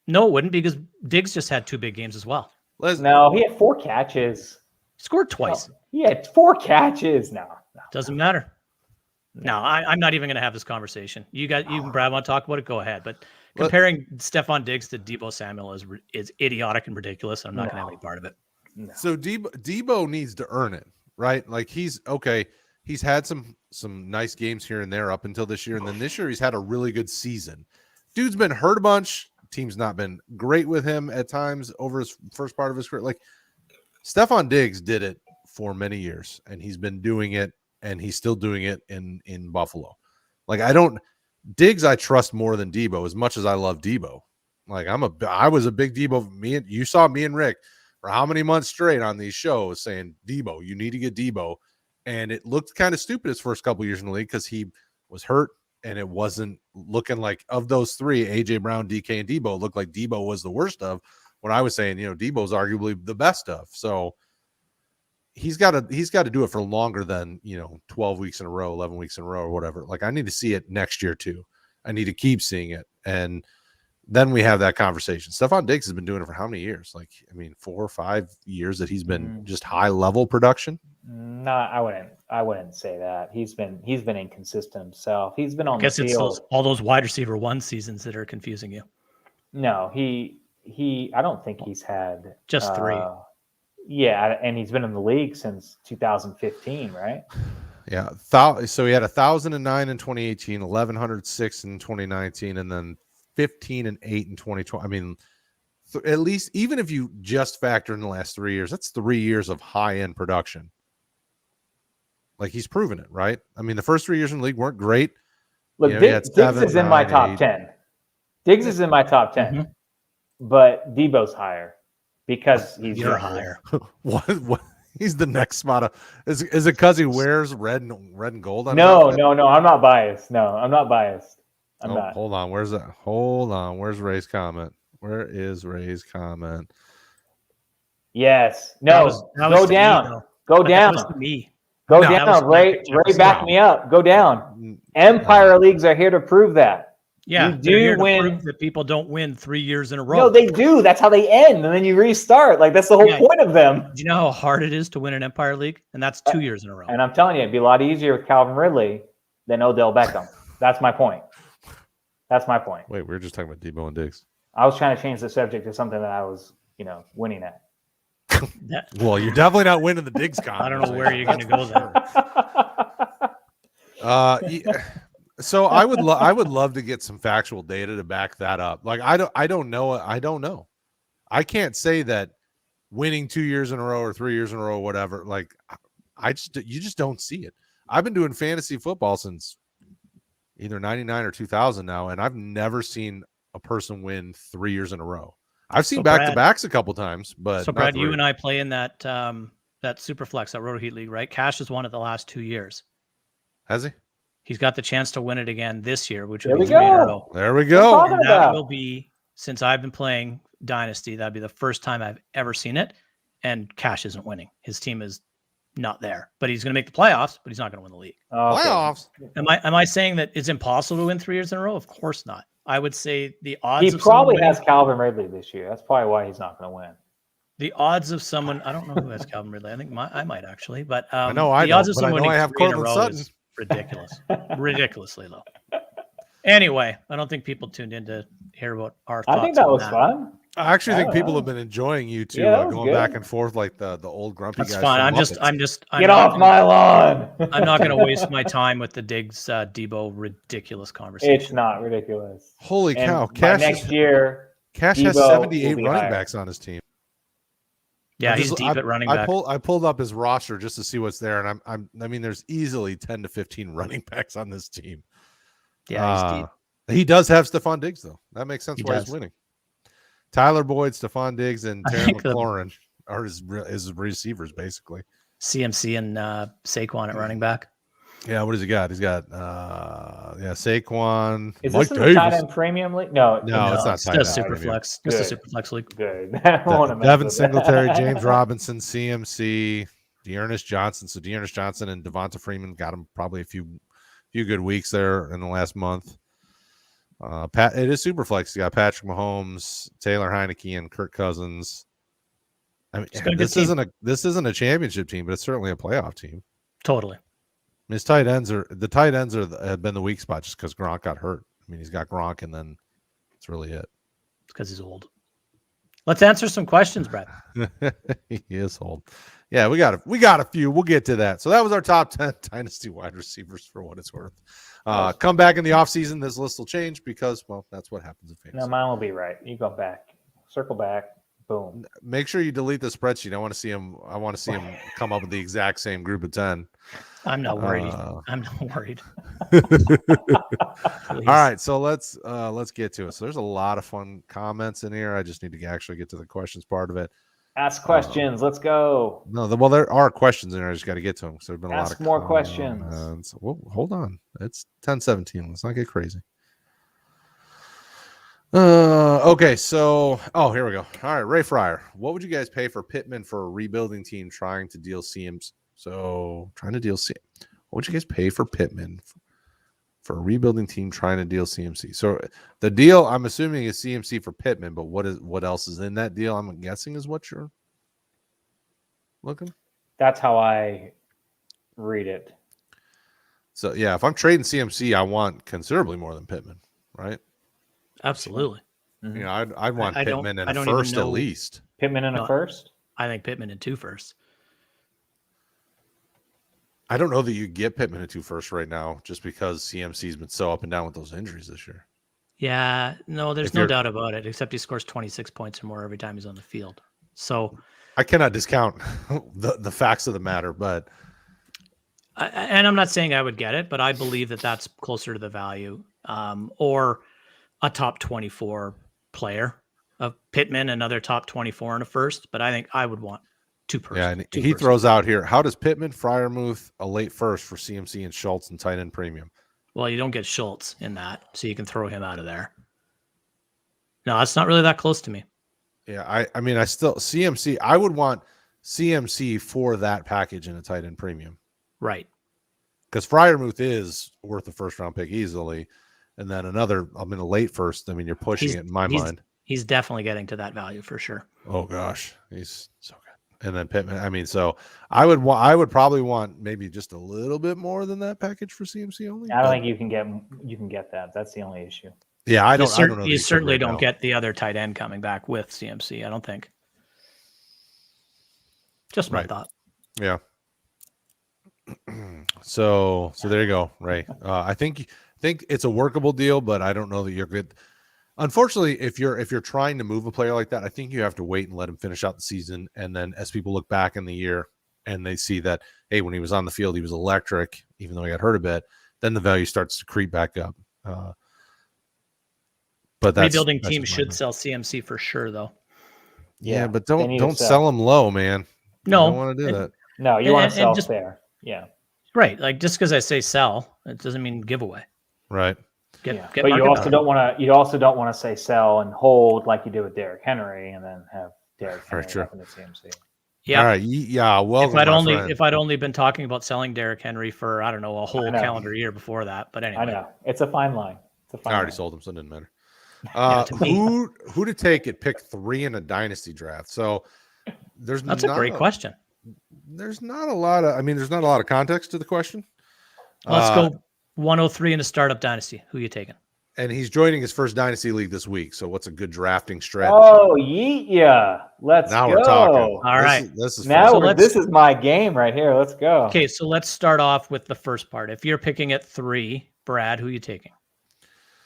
No, it wouldn't, because Diggs just had two big games as well.
No, he had 4 catches.
Scored twice.
He had 4 catches. No.
Doesn't matter. No, I'm not even going to have this conversation. You and Brad want to talk about it? Go ahead. But comparing Stefan Diggs to Deebo Samuel is idiotic and ridiculous. I'm not going to have any part of it.
No. So Deebo needs to earn it, right? Like he's okay. He's had some nice games here and there up until this year, and then this year he's had a really good season. Dude's been hurt a bunch. Team's not been great with him at times over his first part of his career. Like Stefan Diggs did it for many years, and he's been doing it, and he's still doing it in Buffalo. Like Diggs I trust more than Deebo, as much as I love Deebo. Like I was a big Deebo. You saw me and Rick for how many months straight on these shows saying Deebo, you need to get Deebo, and it looked kind of stupid his first couple years in the league because he was hurt. And it wasn't looking like, of those three, A.J. Brown, DK, and Deebo, looked like Deebo was the worst of. When I was saying, Deebo's arguably the best of. So he's got to do it for longer than 12 weeks in a row, 11 weeks in a row, or whatever. Like I need to see it next year too. I need to keep seeing it, and then we have that conversation. Stefan Diggs has been doing it for how many years? 4 or 5 years that he's been just high level production.
No, I wouldn't say that. He's been inconsistent himself. He's been on the field.
It's all those wide receiver 1 seasons that are confusing you.
No, he I don't think he's had
just 3.
Yeah, and he's been in the league since 2015, right?
Yeah, so he had 1,009 in 2018, 1,106 in 2019, and then 15 and 8 in 2020. I mean, at least even if you just factor in the last 3 years, that's 3 years of high end production. Like he's proven it, right? I mean, the first 3 years in the league weren't great.
Look, Diggs is in my top 10. Diggs is in my top 10, but Debo's higher because
you're higher.
What? He's the next spot. Is it because he wears red and gold?
No. I'm not biased. No, I'm not biased. I'm not.
Hold on. Where's that? Hold on. Where's Ray's comment? Where is Ray's comment?
Yes. No. Go down. Go down.
That was me.
Go down. Ray, back me up. Go down. Empire leagues are here to prove that.
Yeah,
you do win.
That people don't win 3 years in a row.
No, they do. That's how they end, and then you restart. Like that's the whole point of them.
Do you know how hard it is to win an Empire League? And that's 2 years in a row.
And I'm telling you, it'd be a lot easier with Calvin Ridley than Odell Beckham. That's my point.
Wait, we were just talking about Deebo and Diggs.
I was trying to change the subject to something that I was, winning at.
Well, you're definitely not winning the Diggs conversation.
I don't know where you're going to go
there. So I would love to get some factual data to back that up. Like I don't know. I can't say that winning 2 years in a row or 3 years in a row, or whatever. Like you just don't see it. I've been doing fantasy football since either 99 or 2000 now, and I've never seen a person win 3 years in a row. I've seen back-to-backs a couple times, but
so Brad, you and I play in that Superflex, that Roto Heat League, right? Cash has won it the last 2 years.
Has he?
He's got the chance to win it again this year, which
would
be
3 in a row.
There we go.
And that will be, since I've been playing Dynasty, that'd be the first time I've ever seen it. And Cash isn't winning. His team is not there, but he's going to make the playoffs, but he's not going to win the league.
Okay.
Playoffs?
Am I saying that it's impossible to win 3 years in a row? Of course not. I would say the odds.
He probably has Calvin Ridley this year. That's probably why he's not going to win.
The odds of someone, I don't know who has Calvin Ridley. I think I might actually, but
I
the odds of someone winning
I have
3 in a
Cortland
row
Sutton.
is ridiculous, ridiculously low. Anyway, I don't think people tuned in to hear about our thoughts.
I think that was fun.
I actually think
I don't
people
know.
have been enjoying you two
Yeah, that was
going
good.
back and forth like the old grumpy
That's
guys.
fine.
from
I'm
Muppets.
just.
Get off my lawn.
I'm not going to waste my time with the Diggs Debo ridiculous conversation.
It's not ridiculous.
Holy
And
cow!
by next year,
Cash has
Debo
78
will be
running
higher.
backs on his team.
Yeah, he's deep at running back.
I pulled up his roster just to see what's there, and I mean, there's easily 10 to 15 running backs on this team.
Yeah, he's deep.
He does have Stefan Diggs though. That makes sense
He
why
does.
he's winning. Tyler Boyd, Stefan Diggs, and
I
Terry
think
McLaurin are his receivers basically.
CMC and Saquon at running back.
Yeah, what does he got? He's got Saquon.
Is
Mike
this in the
Davis.
tight end premium league? No,
No, it's not
Just
tight end
super
premium.
flex.
Good.
Just a super flex league.
Good. I don't want to mess
Devin
with
Singletary,
that.
James Robinson, CMC, Dearness Johnson. So Dearness Johnson and Devonta Freeman got him probably a few good weeks there in the last month. It is super flex. You got Patrick Mahomes, Taylor Heineke, and Kirk Cousins. I mean, this isn't a championship team, but it's certainly a playoff team.
Totally.
I mean, the tight ends have been the weak spot just because Gronk got hurt. I mean, he's got Gronk, and then that's really it.
It's because he's old. Let's answer some questions, Brad.
He is old. Yeah, we got a few. We'll get to that. So that was our top 10 dynasty wide receivers for what it's worth. Come back in the offseason. This list will change because, well, that's what happens in fantasy.
No, mine will be right. You go back, circle back, boom.
Make sure you delete the spreadsheet. I want to see him come up with the exact same group of 10.
I'm not worried. I'm not worried.
All right, so let's get to it. So there's a lot of fun comments in here. I just need to actually get to the questions part of it.
Ask questions. Let's go.
Well, there are questions in there. I just got to get to them. So there've been a lot
Ask
of
more
comments.
questions.
Well, hold on. It's 10:17. Let's not get crazy. Okay, so here we go. All right, Ray Fryer. What would you guys pay for Pittman for a rebuilding team trying to deal CMC? So trying to deal CMC. What would you guys pay for Pittman for a rebuilding team trying to deal CMC? So the deal, I'm assuming, is CMC for Pittman, but what else is in that deal? I'm guessing is what you're looking.
That's how I read it.
So yeah, if I'm trading CMC, I want considerably more than Pittman, right?
Absolutely.
Mm-hmm.
You know, I'd want Pittman in a
don't
first
even
at
know-
least.
Pittman in a first?
I think Pittman in 2 firsts.
I don't know that you get Pittman in 2 firsts right now, just because CMC's been so up and down with those injuries this year.
Yeah, no, there's no doubt about it, except he scores 26 points or more every time he's on the field. So
I cannot discount the facts of the matter, but
and I'm not saying I would get it, but I believe that that's closer to the value, or a top 24 player of Pittman, another top 24 in a first. But I think I would want 2 firsts.
yeah, and he throws out here. How does Pittman, Freiermuth, a late first for CMC and Schultz and tight end premium?
Well, you don't get Schultz in that, so you can throw him out of there. No, it's not really that close to me.
Yeah, I mean, I still CMC. I would want CMC for that package in a tight end premium,
Right.
because Freiermuth is worth a first round pick easily, and then another. I'm in a late first. I mean, you're pushing it in my mind.
He's definitely getting to that value for sure.
Oh gosh, he's so good. And then Pittman. I mean, so I would probably want maybe just a little bit more than that package for CMC only.
I don't think you can get that. That's the only issue.
Yeah, I don't know.
You certainly don't get the other tight end coming back with CMC. I don't think. Just my thought.
Yeah. So there you go, Ray. I think it's a workable deal, but I don't know that you're good. Unfortunately, if you're trying to move a player like that, I think you have to wait and let him finish out the season, and then as people look back in the year and they see that, hey, when he was on the field, he was electric, even though he got hurt a bit, then the value starts to creep back up. But
rebuilding team should sell CMC for sure, though.
Yeah, but don't sell him low, man.
No,
I don't want to do that.
No, you want to sell fair. Yeah.
Right. Like just because I say sell, it doesn't mean giveaway.
Right.
But you also don't want to say sell and hold like you did with Derrick Henry, and then have Derrick Henry up in the CMC.
Yeah.
All right. Yeah. Well,
if I'd only been talking about selling Derrick Henry for a whole calendar year before that, but anyway,
I know it's a fine line.
I already sold him, so it didn't matter. Who to take at pick 3 in a dynasty draft? So that's
a great question.
There's not a lot of context to the question.
Let's go 103 in a startup dynasty. Who are you taking?
And he's joining his first Dynasty League this week. So what's a good drafting strategy?
Oh, yeet ya. Let's
now
go.
we're talking.
All right.
This is
now
fun.
this is my game right here. Let's go.
Okay, so let's start off with the first part. If you're picking at 3, Brad, who are you taking?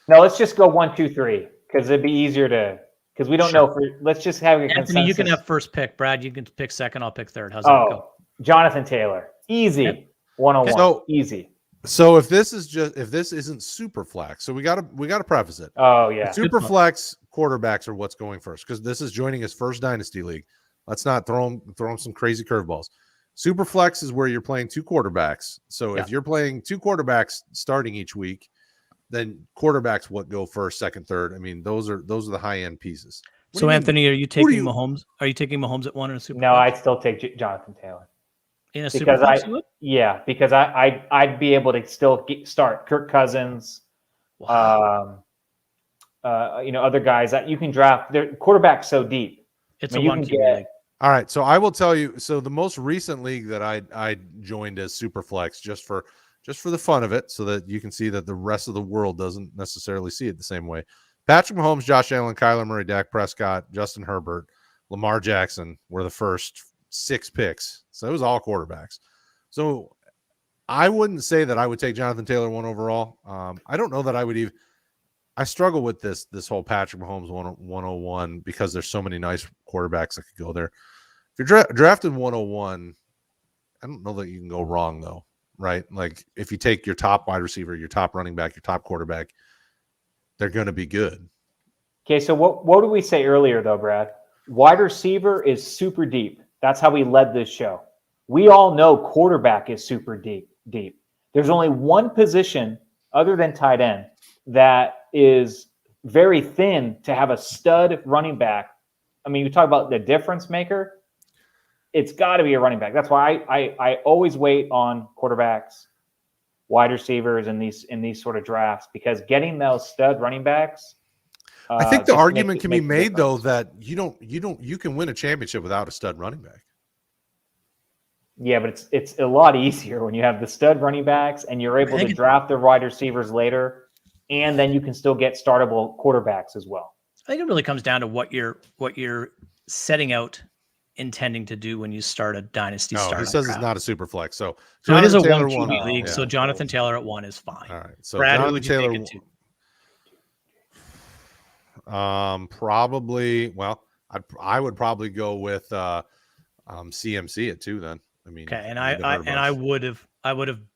No, let's just go 1, 2, 3 because it'd be easier to because we don't know. Let's just have a
Anthony,
consensus.
you can have first pick. Brad, you can pick second. I'll pick third. How's that go?
Jonathan Taylor, easy,
Yep.
101,
So-
easy.
So if this isn't super flex, so we gotta preface it.
Oh yeah,
Super flex quarterbacks are what's going first because this is joining his first Dynasty League. Let's not throw him some crazy curveballs. Super flex is where you're playing 2 quarterbacks. So if you're playing 2 quarterbacks starting each week, then quarterbacks what go first, second, third. I mean, those are the high end pieces.
So Anthony, are you taking Mahomes? Are you taking Mahomes at 1 in a super?
no,
flex?
I'd still take Jonathan Taylor.
In a super flex, you would?
Because I'd be able to still start Kirk Cousins,
Wow.
Other guys that you can draft. Their quarterback's so deep.
It's
I mean,
a
you
1
can
QB league.
All right, so I will tell you. So the most recent league that I joined as Superflex just for the fun of it, so that you can see that the rest of the world doesn't necessarily see it the same way. Patrick Mahomes, Josh Allen, Kyler Murray, Dak Prescott, Justin Herbert, Lamar Jackson were the first 6 picks. So it was all quarterbacks. So I wouldn't say that I would take Jonathan Taylor 1 overall. I don't know that I would even. I struggle with this whole Patrick Mahomes 101 because there's so many nice quarterbacks that could go there. If you're drafted 101, I don't know that you can go wrong though, right? Like if you take your top wide receiver, your top running back, your top quarterback, they're going to be good.
Okay, so what did we say earlier though, Brad? Wide receiver is super deep. That's how we led this show. We all know quarterback is super deep. There's only one position other than tight end that is very thin to have a stud running back. I mean, you talk about the difference maker. It's got to be a running back. That's why I always wait on quarterbacks, wide receivers in these sort of drafts, because getting those stud running backs.
I think the argument can be made though that you can win a championship without a stud running back.
Yeah, but it's a lot easier when you have the stud running backs and you're able to draft the wide receivers later, and then you can still get startable quarterbacks as well.
I think it really comes down to what you're setting out intending to do when you start a dynasty.
No, he says it's not a super flex. So
it is a
Taylor
1 QB league. Yeah. So Jonathan Taylor at 1 is fine.
All right. So
Brad,
Jonathan Taylor. Probably. Well, I would probably go with CMC at 2 then. I mean,
okay, and I would have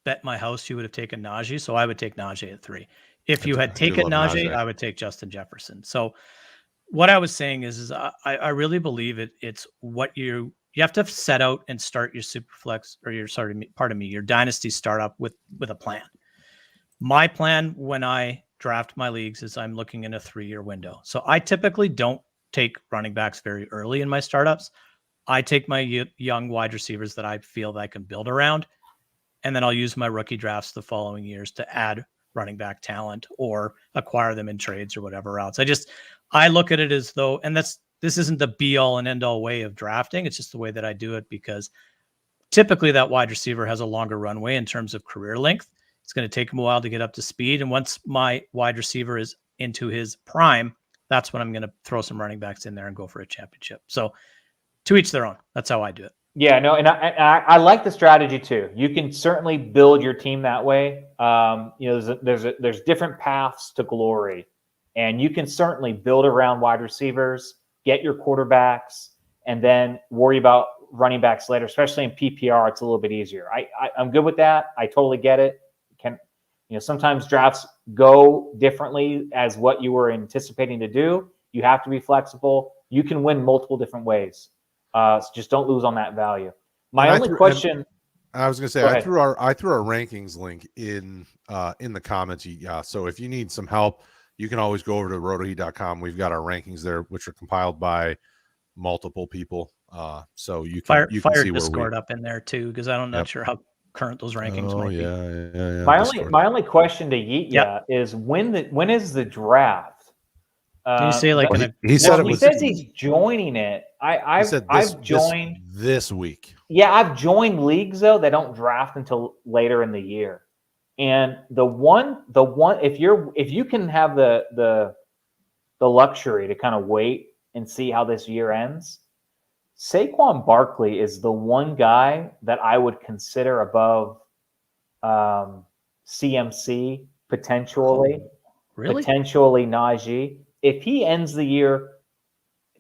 bet my house you would have taken Najee, so I would take Najee at 3. If you had taken Najee, I would take Justin Jefferson. So what I was saying is I really believe it's what you have to set out and start your super flex or your dynasty startup with a plan. My plan when I draft my leagues is I'm looking in a 3-year window. So I typically don't take running backs very early in my startups. I take my young wide receivers that I feel that I can build around, and then I'll use my rookie drafts the following years to add running back talent or acquire them in trades or whatever else. I look at it as though, and this isn't the be all and end all way of drafting. It's just the way that I do it, because typically that wide receiver has a longer runway in terms of career length. It's going to take him a while to get up to speed. And once my wide receiver is into his prime, that's when I'm going to throw some running backs in there and go for a championship. So to each their own. That's how I do it.
Yeah, no, and I like the strategy too. You can certainly build your team that way. There's different paths to glory, and you can certainly build around wide receivers, get your quarterbacks, and then worry about running backs later. Especially in PPR, it's a little bit easier. I'm good with that. I totally get it. Sometimes drafts go differently as what you were anticipating to do. You have to be flexible. You can win multiple different ways. So just don't lose on that value. My only question.
I was going to say I threw our rankings link in the comments. Yeah. So if you need some help, you can always go over to rotoheat.com. We've got our rankings there, which are compiled by multiple people. So you can see
Discord
where up in there too, because I'm not sure how current those rankings might be.
Yeah.
My only question to Yeet is when is the draft?
Can you say
he says
he's joining it. I've joined
this week.
Yeah, I've joined leagues though that don't draft until later in the year. And the one, if you can have the luxury to kind of wait and see how this year ends, Saquon Barkley is the one guy that I would consider above CMC potentially.
Really?
Potentially Najee. If he ends the year,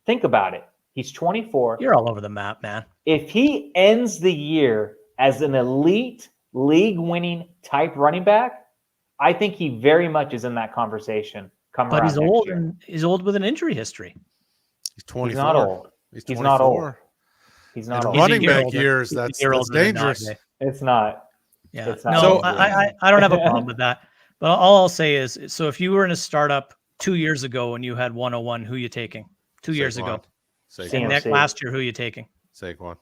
think about it. He's 24.
You're all over the map, man.
If he ends the year as an elite league-winning type running back, I think he very much is in that conversation.
But he's old, and he's old with an injury history.
He's 24.
He's not old.
He's
not old. He's not old.
Running back years, that's dangerous.
It's not.
Yeah.
It's not.
No,
So-
I don't have a problem with that. But all I'll say is, so if you were in a startup 2 years ago and you had 101, who you taking? 2 years ago. And Nick, last year, who you taking?
Saquon.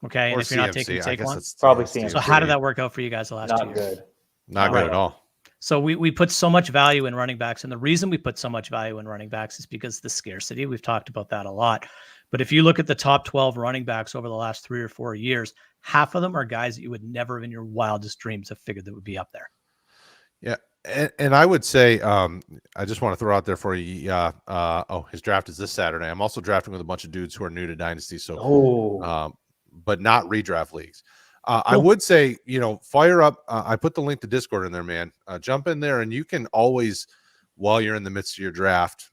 Okay, and if you're not taking Saquon,
probably CMC.
So how did that work out for you guys the last 2
Not
years?
good.
Not good at all.
So we put so much value in running backs, and the reason we put so much value in running backs is because of the scarcity. We've talked about that a lot. But if you look at the top 12 running backs over the last 3 or 4 years, half of them are guys that you would never in your wildest dreams have figured that would be up there.
Yeah. And I would say, I just want to throw out there for you. His draft is this Saturday. I'm also drafting with a bunch of dudes who are new to Dynasty. So, but not redraft leagues. I would say, fire up. I put the link to Discord in there, man. Jump in there, and you can always, while you're in the midst of your draft,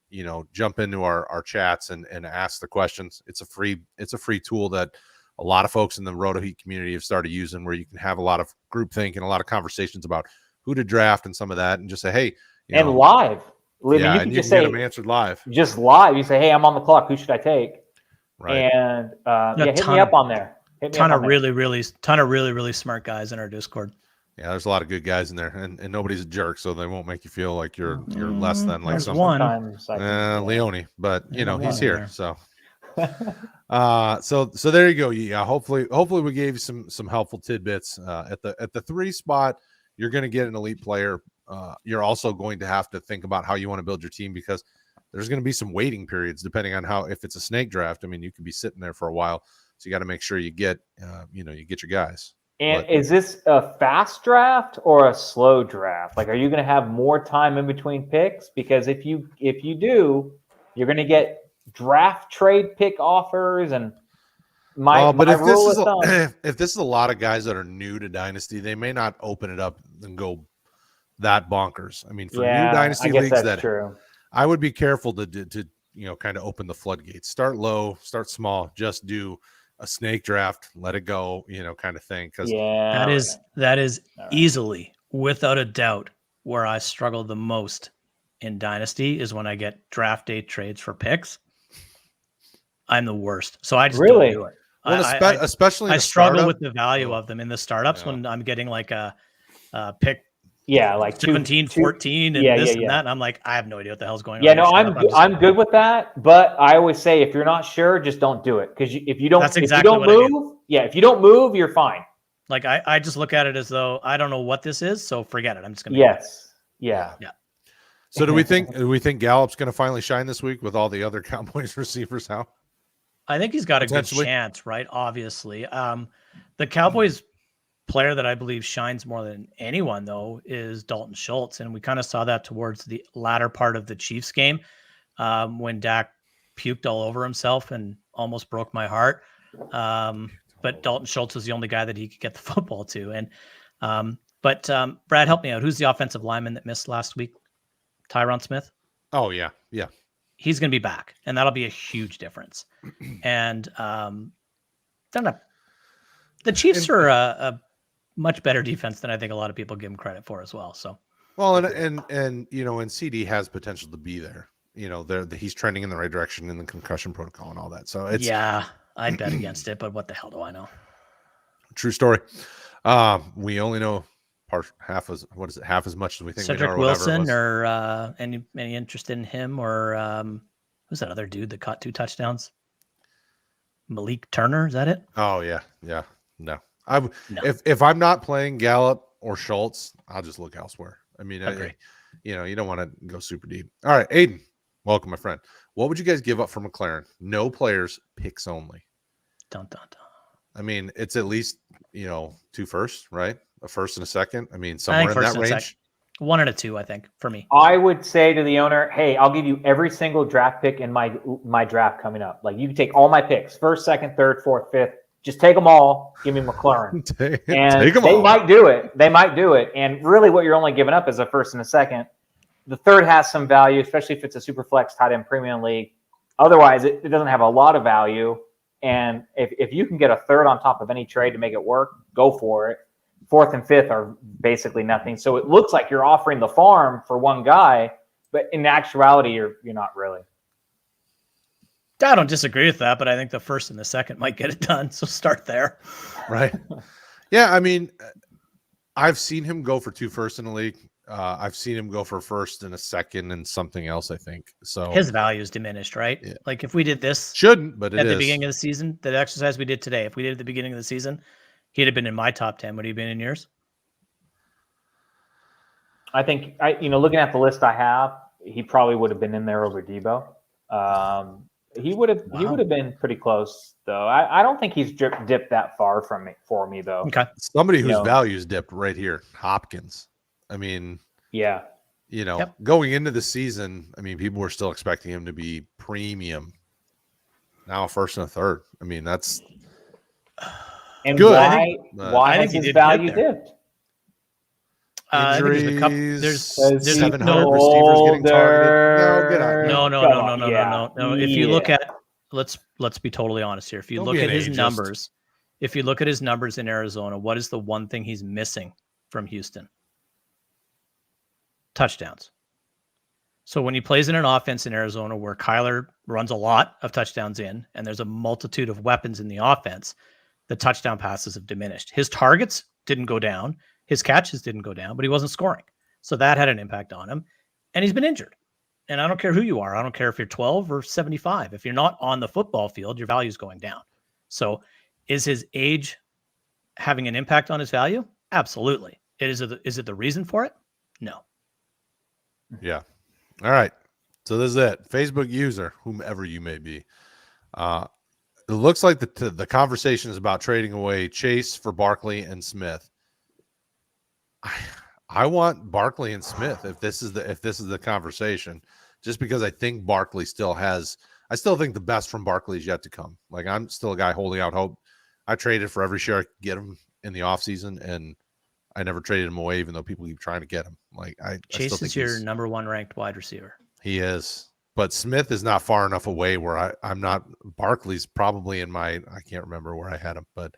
jump into our chats and ask the questions. It's a free tool that a lot of folks in the Roto Heat community have started using, where you can have a lot of group think and a lot of conversations about who to draft and some of that, and just say, hey,
live.
You can just say, get them answered live.
Just live. You say, hey, I'm on the clock. Who should I take?
Right.
And hit me up on there.
Ton of really smart guys in our Discord.
Yeah, there's a lot of good guys in there, and nobody's a jerk, so they won't make you feel like you're less than like someone. Leone, but he's here, so. So there you go. Yeah, hopefully we gave you some helpful tidbits. At the 3 spot, you're going to get an elite player. You're also going to have to think about how you want to build your team, because there's going to be some waiting periods depending on if it's a snake draft. I mean, you could be sitting there for a while, so you got to make sure you get you get your guys.
And is this a fast draft or a slow draft? Like, are you going to have more time in between picks? Because if you do, you're going to get draft trade pick offers and
if this is a lot of guys that are new to Dynasty, they may not open it up and go that bonkers. I mean, for new Dynasty leagues,
true.
I would be careful to kind of open the floodgates. Start low, start small. Just do a snake draft, let it go, kind of thing. Because
that is easily, without a doubt, where I struggle the most in Dynasty is when I get draft day trades for picks. I'm the worst, so I just don't do it.
Well, especially
I struggle with the value of them in the startups when I'm getting like a pick.
Yeah, like
17, 14, and this and that. And I'm like, I have no idea what the hell's going on.
Yeah, no, I'm good with that. But I always say, if you're not sure, just don't do it. Because if you don't move, you're fine.
Like I just look at it as though I don't know what this is, so forget it. I'm just gonna.
Yes. Yeah.
So do we think Gallup's going to finally shine this week with all the other Cowboys receivers out?
I think he's got a good chance, right? Obviously, the Cowboys player that I believe shines more than anyone, though, is Dalton Schultz, and we kind of saw that towards the latter part of the Chiefs game when Dak puked all over himself and almost broke my heart. But Dalton Schultz was the only guy that he could get the football to. And but Brad, help me out. Who's the offensive lineman that missed last week? Tyron Smith.
Oh yeah.
He's going to be back, and that'll be a huge difference. And the Chiefs are a much better defense than I think a lot of people give them credit for as well. So,
and CD has potential to be there. He's trending in the right direction in the concussion protocol and all that. So it's
I'd bet against it, but what the hell do I know?
True story. We only know half as much as we think.
Cedric Wilson, or any interest in him, or who's that other dude that caught 2 touchdowns? Malik Turner, is that it?
Oh yeah. No. If I'm not playing Gallup or Schultz, I'll just look elsewhere. I mean, you don't want to go super deep. All right, Aiden, welcome, my friend. What would you guys give up for McLaren? No players, picks only.
Dun, dun, dun.
I mean, it's at least 2 firsts, right? A first and a second? I mean,
I
somewhere
think
in
first
that
and
range.
second. 1 and a 2, I think, for me.
I would say to the owner, hey, I'll give you every single draft pick in my draft coming up. Like, you can take all my picks, first, second, third, fourth, fifth. Just take them all. Give me McLaurin. And
Take 'em
they
all.
might do it. They might do it. And really what you're only giving up is a first and a second. The third has some value, especially if it's a super flex tight end premium league. Otherwise, it doesn't have a lot of value. And if you can get a third on top of any trade to make it work, go for it. Fourth and fifth are basically nothing. So it looks like you're offering the farm for one guy, but in actuality, you're not really.
I don't disagree with that, but I think the first and the second might get it done. So start there.
Right. Yeah, I mean, I've seen him go for 2 firsts in the league. I've seen him go for first and a second and something else, I think. So
His value is diminished, right?
Yeah.
Like if we did this
shouldn't, but
at
it
the
is.
beginning of the season, that exercise we did today, if we did it at the beginning of the season, he'd have been in my top 10. Would he have been in yours?
I think, looking at the list I have, he probably would have been in there over Debo. He would have been pretty close, though. I don't think he's dipped that far for me, though.
Okay.
Somebody whose value's dipped right here, Hopkins. I mean,
yeah.
Going into the season, I mean, people were still expecting him to be premium. Now a first and a third. I mean, that's
and
good.
Why has his value dipped?
I think
Injuries,
there's
700
no
receivers getting targeted. No, get out.
No. If you look at, let's be totally honest here. If you look at his numbers, in Arizona, what is the one thing he's missing from Houston? Touchdowns. So when he plays in an offense in Arizona where Kyler runs a lot of touchdowns in, and there's a multitude of weapons in the offense, the touchdown passes have diminished. His targets didn't go down. His catches didn't go down, but he wasn't scoring. So that had an impact on him. And he's been injured. And I don't care who you are. I don't care if you're 12 or 75. If you're not on the football field, your value is going down. So is his age having an impact on his value? Absolutely. Is it the reason for it? No.
Yeah. All right. So this is it. Facebook user, whomever you may be. It looks like the conversation is about trading away Chase for Barkley and Smith. I want Barkley and Smith if this is the conversation, just because I think Barkley I still think the best from Barkley is yet to come. Like, I'm still a guy holding out hope. I traded for every share I could get him in the offseason, and I never traded him away, even though people keep trying to get him. Like,
Chase is your number 1 ranked wide receiver.
He is, but Smith is not far enough away where I'm not. Barkley's probably in I can't remember where I had him, but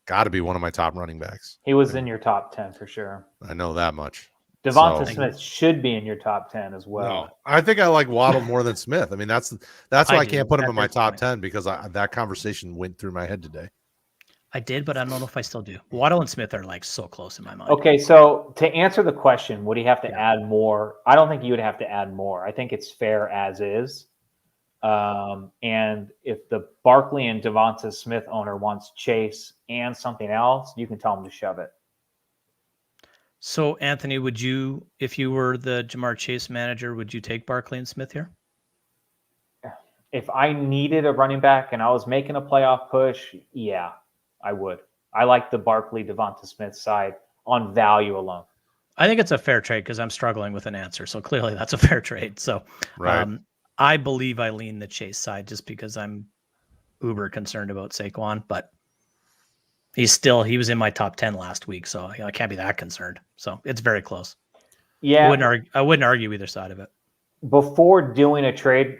got to be one of my top running backs.
He was in your top 10 for sure.
I know that much.
Devonta Smith should be in your top 10 as well.
No, I think I like Waddle more than Smith. I mean, that's why I can't put him in my top 10, because that conversation went through my head today.
I did, but I don't know if I still do. Waddle and Smith are like so close in my mind.
Okay, so to answer the question, would he have to add more? I don't think you would have to add more. I think it's fair as is. And if the Barkley and Devonta Smith owner wants Chase and something else, you can tell him to shove it.
So, Anthony, would you, if you were the Jamar Chase manager, would you take Barkley and Smith here?
If I needed a running back and I was making a playoff push, yeah, I would. I like the Barkley Devonta Smith side on value alone.
I think it's a fair trade because I'm struggling with an answer. So clearly that's a fair trade. So
right.
I believe I lean the Chase side just because I'm uber concerned about Saquon, but he was in my top 10 last week. So I can't be that concerned. So it's very close.
Yeah.
I wouldn't argue either side of it.
Before doing a trade,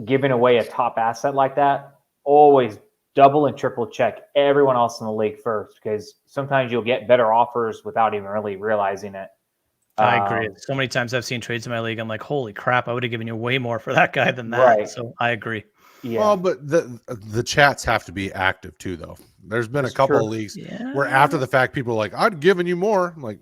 giving away a top asset like that, always double and triple check everyone else in the league first, because sometimes you'll get better offers without even really realizing it.
I agree. So many times I've seen trades in my league, I'm like, holy crap, I would have given you way more for that guy than that.
Right.
So I agree.
Yeah.
Well, but the chats have to be active too, though. There's been a couple of leagues where after the fact, people are like, I'd given you more. I'm like,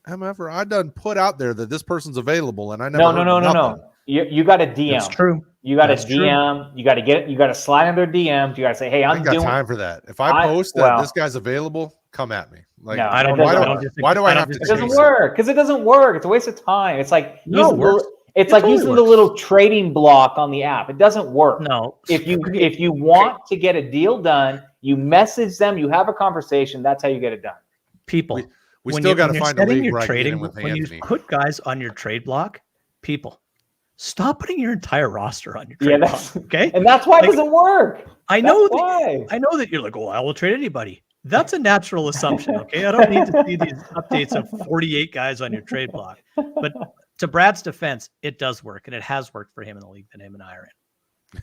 however, I done put out there that this person's available, and I never.
No. You got to DM.
That's true.
You got to DM. You got to you got to slide in their DMs. You got to say, hey,
I ain't got time for that. If I post that this guy's available, come at me. Like,
no,
I don't.
Why do I have to?
It doesn't work because it doesn't work. It's a waste of time. It's like
totally
using the little trading block on the app. It doesn't work.
No.
If you want to get a deal done, you message them. You have a conversation. That's how you get it done.
People.
We still got to find a league where I can get in
trading
with
when
Anthony.
you put guys on your trade block, people stop putting your entire roster on your
Yeah,
trade block. Okay,
and that's why it doesn't work.
I know
That's why.
I know that you're like, oh, I will trade anybody. That's a natural assumption. Okay, I don't need to see these updates of 48 guys on your trade block. But to Brad's defense, it does work, and it has worked for him in the league that him and I are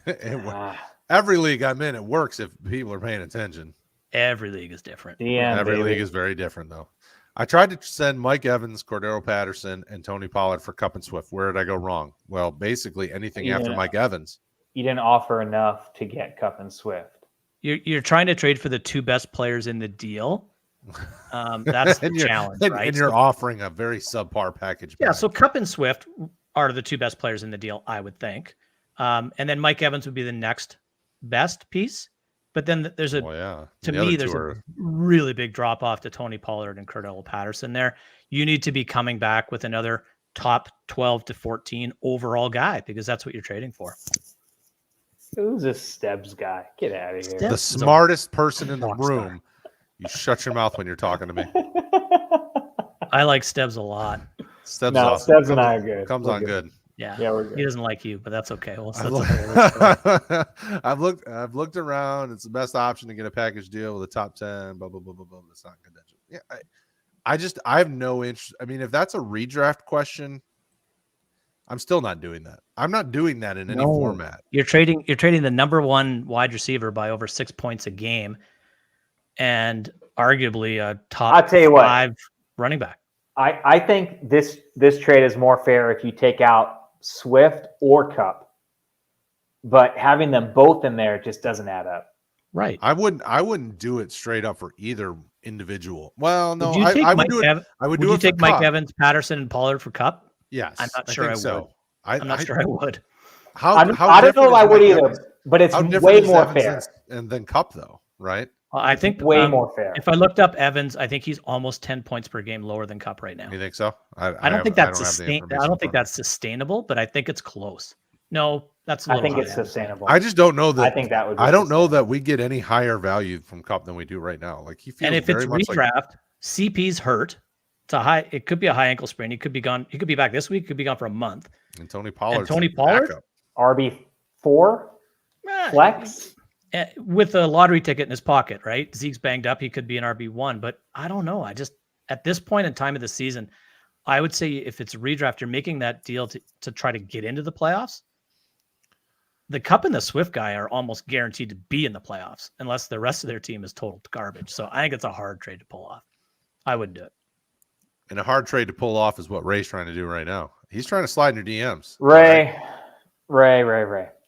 in.
Every league I'm in, it works if people are paying attention.
Every league is different.
Every league is very different, though. I tried to send Mike Evans, Cordell Patterson, and Tony Pollard for Cup and Swift. Where did I go wrong? Well, basically anything after Mike Evans.
You didn't offer enough to get Cup and Swift.
You're trying to trade for the two best players in the deal. That's the challenge, right?
And you're offering a very subpar package.
Yeah, so Cup and Swift are the two best players in the deal, I would think. And then Mike Evans would be the next best piece. But then there's a really big drop off to Tony Pollard and Cordell Patterson there. You need to be coming back with another top 12 to 14 overall guy because that's what you're trading for.
Who's this Stebbs guy? Get out of here.
The smartest person in the room. You shut your mouth when you're talking to me.
I like Stebbs a lot.
Stebbs and I are good.
Comes on good.
Yeah,
we're good.
He doesn't like you, but that's okay. Well,
I've looked around. It's the best option to get a package deal with a top 10. Blah blah blah blah blah. It's not confidential. Yeah, I have no interest. I mean, if that's a redraft question, I'm still not doing that. I'm not doing that in any format.
You're trading the number one wide receiver by over 6 points a game, and arguably a top 5 running back.
I think this trade is more fair if you take out Swift or Cup, but having them both in there just doesn't add up.
Right.
I wouldn't do it straight up for either individual. Well, no,
I would do it.
Would
you take Mike Evans, Patterson, and Pollard for Cup?
Yes.
I'm not sure I would. I'm not sure I would.
I don't know if I would either, but it's way more fair.
And then Cup, though, right?
I think
way more fair.
If I looked up Evans, I think he's almost 10 points per game lower than Cup right now.
You think so?
I don't think that's sustainable, but I think it's close. No, that's
I think it's sustainable.
I just don't know that.
I think that would.
I don't know that we get any higher value from Cup than we do right now. Like he feels.
And if it's redraft, CP's hurt. It could be a high ankle sprain. He could be gone. He could be back this week. He could be gone for a month.
And Tony Pollard.
RB4 flex.
With a lottery ticket in his pocket, right? Zeke's banged up. He could be an RB1, but I don't know. At this point in time of the season, I would say if it's a redraft, you're making that deal to try to get into the playoffs. The Cup and the Swift guy are almost guaranteed to be in the playoffs unless the rest of their team is total garbage. So I think it's a hard trade to pull off. I wouldn't do it.
And a hard trade to pull off is what Ray's trying to do right now. He's trying to slide in your DMs.
Ray.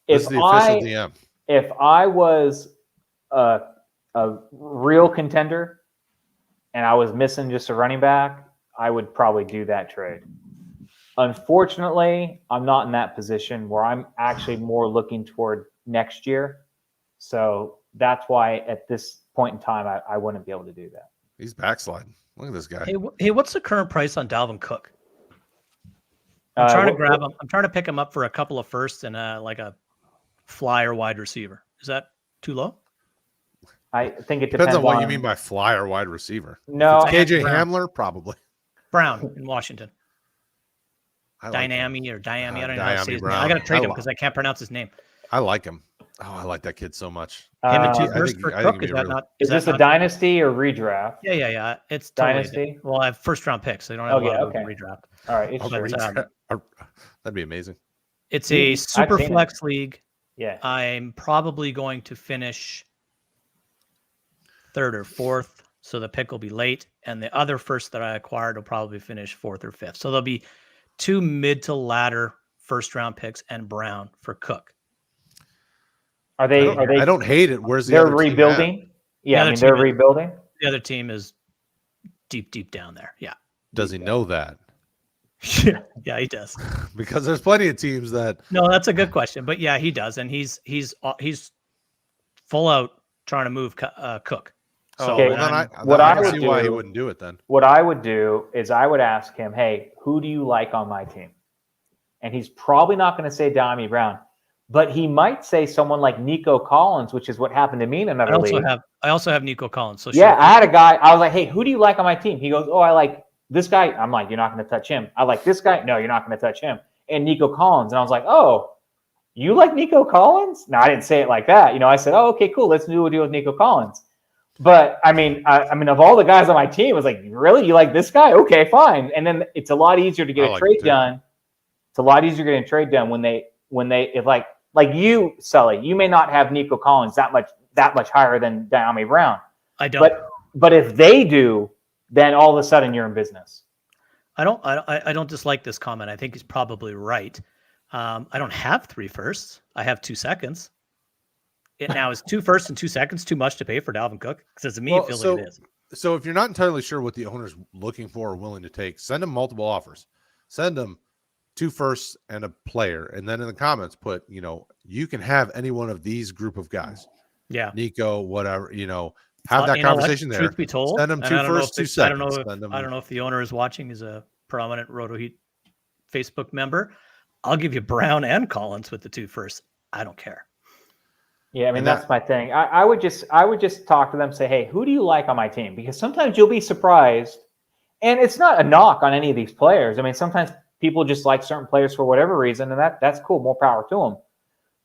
This is the official DM.
If I was a real contender and I was missing just a running back, I would probably do that trade. Unfortunately, I'm not in that position where I'm actually more looking toward next year. So that's why at this point in time, I wouldn't be able to do that.
He's backsliding. Look at this guy.
Hey, what's the current price on Dalvin Cook? I'm trying to grab him. I'm trying to pick him up for a couple of firsts and like a flyer wide receiver. Is that too low?
I think it depends
on what you mean by flyer wide receiver.
No,
if it's KJ Hamler, probably.
Brown in Washington. Dynami or Diami. I don't know how to say his name. I got to trade him because I can't pronounce his name.
I like him. Oh, I like that kid so much.
Him and 2 firsts for Cook.
Is this a dynasty or redraft?
Yeah. It's
dynasty.
Well, I have first round picks. So they don't have a lot of redraft.
All right.
That'd be amazing.
It's a super flex league.
Yeah.
I'm probably going to finish 3rd or 4th. So the pick will be late. And the other first that I acquired will probably finish 4th or 5th. So there'll be 2 mid to latter first round picks and Brown for Cook.
Are they?
I don't hate it. Where's the
they're
other
rebuilding?
Team
yeah, I mean they're rebuilding.
The other team is deep down there. Yeah.
Does he know that?
Yeah, he does.
Because there's plenty of teams that.
No, that's a good question, but yeah, he does, and he's full out trying to move Cook. So
okay,
I would see why he wouldn't do it then.
What I would do is I would ask him, "Hey, who do you like on my team?" And he's probably not going to say Dami Brown, but he might say someone like Nico Collins, which is what happened to me in another league.
I also have Nico Collins. So
yeah, I had a guy. I was like, hey, who do you like on my team? He goes, oh, I like this guy. I'm like, you're not going to touch him. I like this guy. No, you're not going to touch him. And Nico Collins. And I was like, oh, you like Nico Collins? No, I didn't say it like that. I said, oh, okay, cool. Let's do a deal with Nico Collins. But I mean, of all the guys on my team, I was like, really? You like this guy? Okay, fine. And then it's a lot easier to get a trade done. It's a lot easier to get a trade done when they if like you, Sully, you may not have Nico Collins that much higher than Diami Brown.
I don't.
But if they do, then all of a sudden you're in business.
I don't dislike this comment. I think he's probably right. I don't have 3 firsts. I have 2 seconds. Now is 2 firsts and 2 seconds too much to pay for Dalvin Cook? Because to me, it feels like it is.
So if you're not entirely sure what the owner's looking for or willing to take, send them multiple offers. Send them 2 firsts and a player, and then in the comments put, you can have any one of these group of guys.
Yeah,
Nico, whatever, have that conversation there.
Truth be told,
send them 2 firsts, 2 seconds.
I don't know if the owner is watching. He's a prominent Roto Heat Facebook member. I'll give you Brown and Collins with the 2 firsts. I don't care.
Yeah, I mean, that's my thing. I would just talk to them, say, hey, who do you like on my team? Because sometimes you'll be surprised. And it's not a knock on any of these players. I mean, sometimes people just like certain players for whatever reason, and that's cool. More power to them.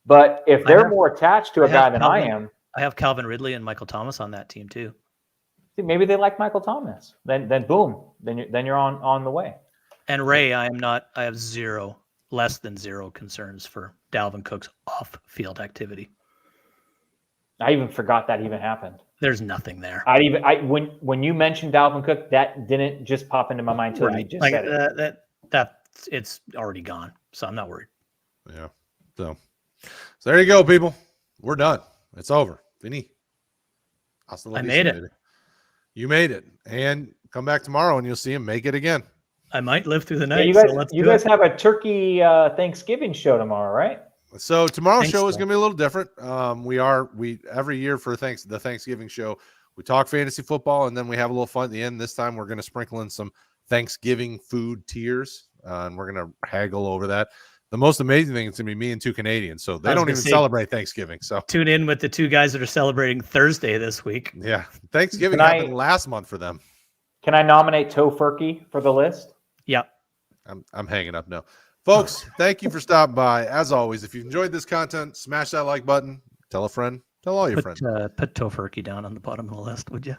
But if they're more attached to a guy than I am.
I have Calvin Ridley and Michael Thomas on that team too.
Maybe they like Michael Thomas. Then boom. Then you're on the way.
And Ray, I have less than zero concerns for Dalvin Cook's off-field activity.
I even forgot that even happened.
There's nothing there.
When you mentioned Dalvin Cook, that didn't just pop into my mind until you just said it.
That it's already gone, so I'm not worried.
Yeah. So there you go, people. We're done. It's over. Fini.
I made it.
You
made it. And come back tomorrow and you'll see him make it again.
I might live through the night.
Yeah, you guys have a turkey Thanksgiving show tomorrow, right?
So tomorrow's show is going to be a little different. We every year for the Thanksgiving show, we talk fantasy football and then we have a little fun at the end. This time we're going to sprinkle in some Thanksgiving food tiers, and we're going to haggle over that. The most amazing thing is going to be me and 2 Canadians, so they don't even celebrate Thanksgiving. So
tune in with the 2 guys that are celebrating Thursday this week.
Yeah, Thanksgiving happened last month for them.
Can I nominate Tofurkey for the list?
Yeah.
I'm hanging up now. Folks, thank you for stopping by. As always, if you enjoyed this content, smash that like button. Tell a friend. Tell all your friends.
Put Tofurkey down on the bottom of the list, would you?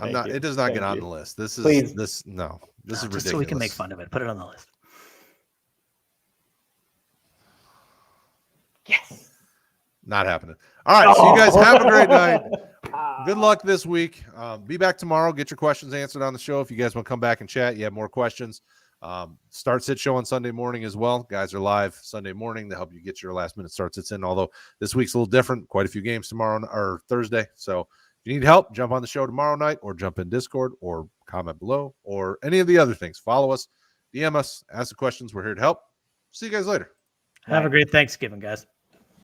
It does not get on the list. This is ridiculous.
Just so we can make fun of it. Put it on the list.
Yes.
Not happening. All right. So you guys have a great night. Good luck this week. Be back tomorrow. Get your questions answered on the show. If you guys want to come back and chat, you have more questions. Start sit show on Sunday morning as well. Guys are live Sunday morning to help you get your last minute start sits in. Although this week's a little different, quite a few games tomorrow or Thursday. So if you need help, jump on the show tomorrow night or jump in Discord or comment below or any of the other things. Follow us, DM us, ask the questions. We're here to help. See you guys later.
Have a great Thanksgiving, guys.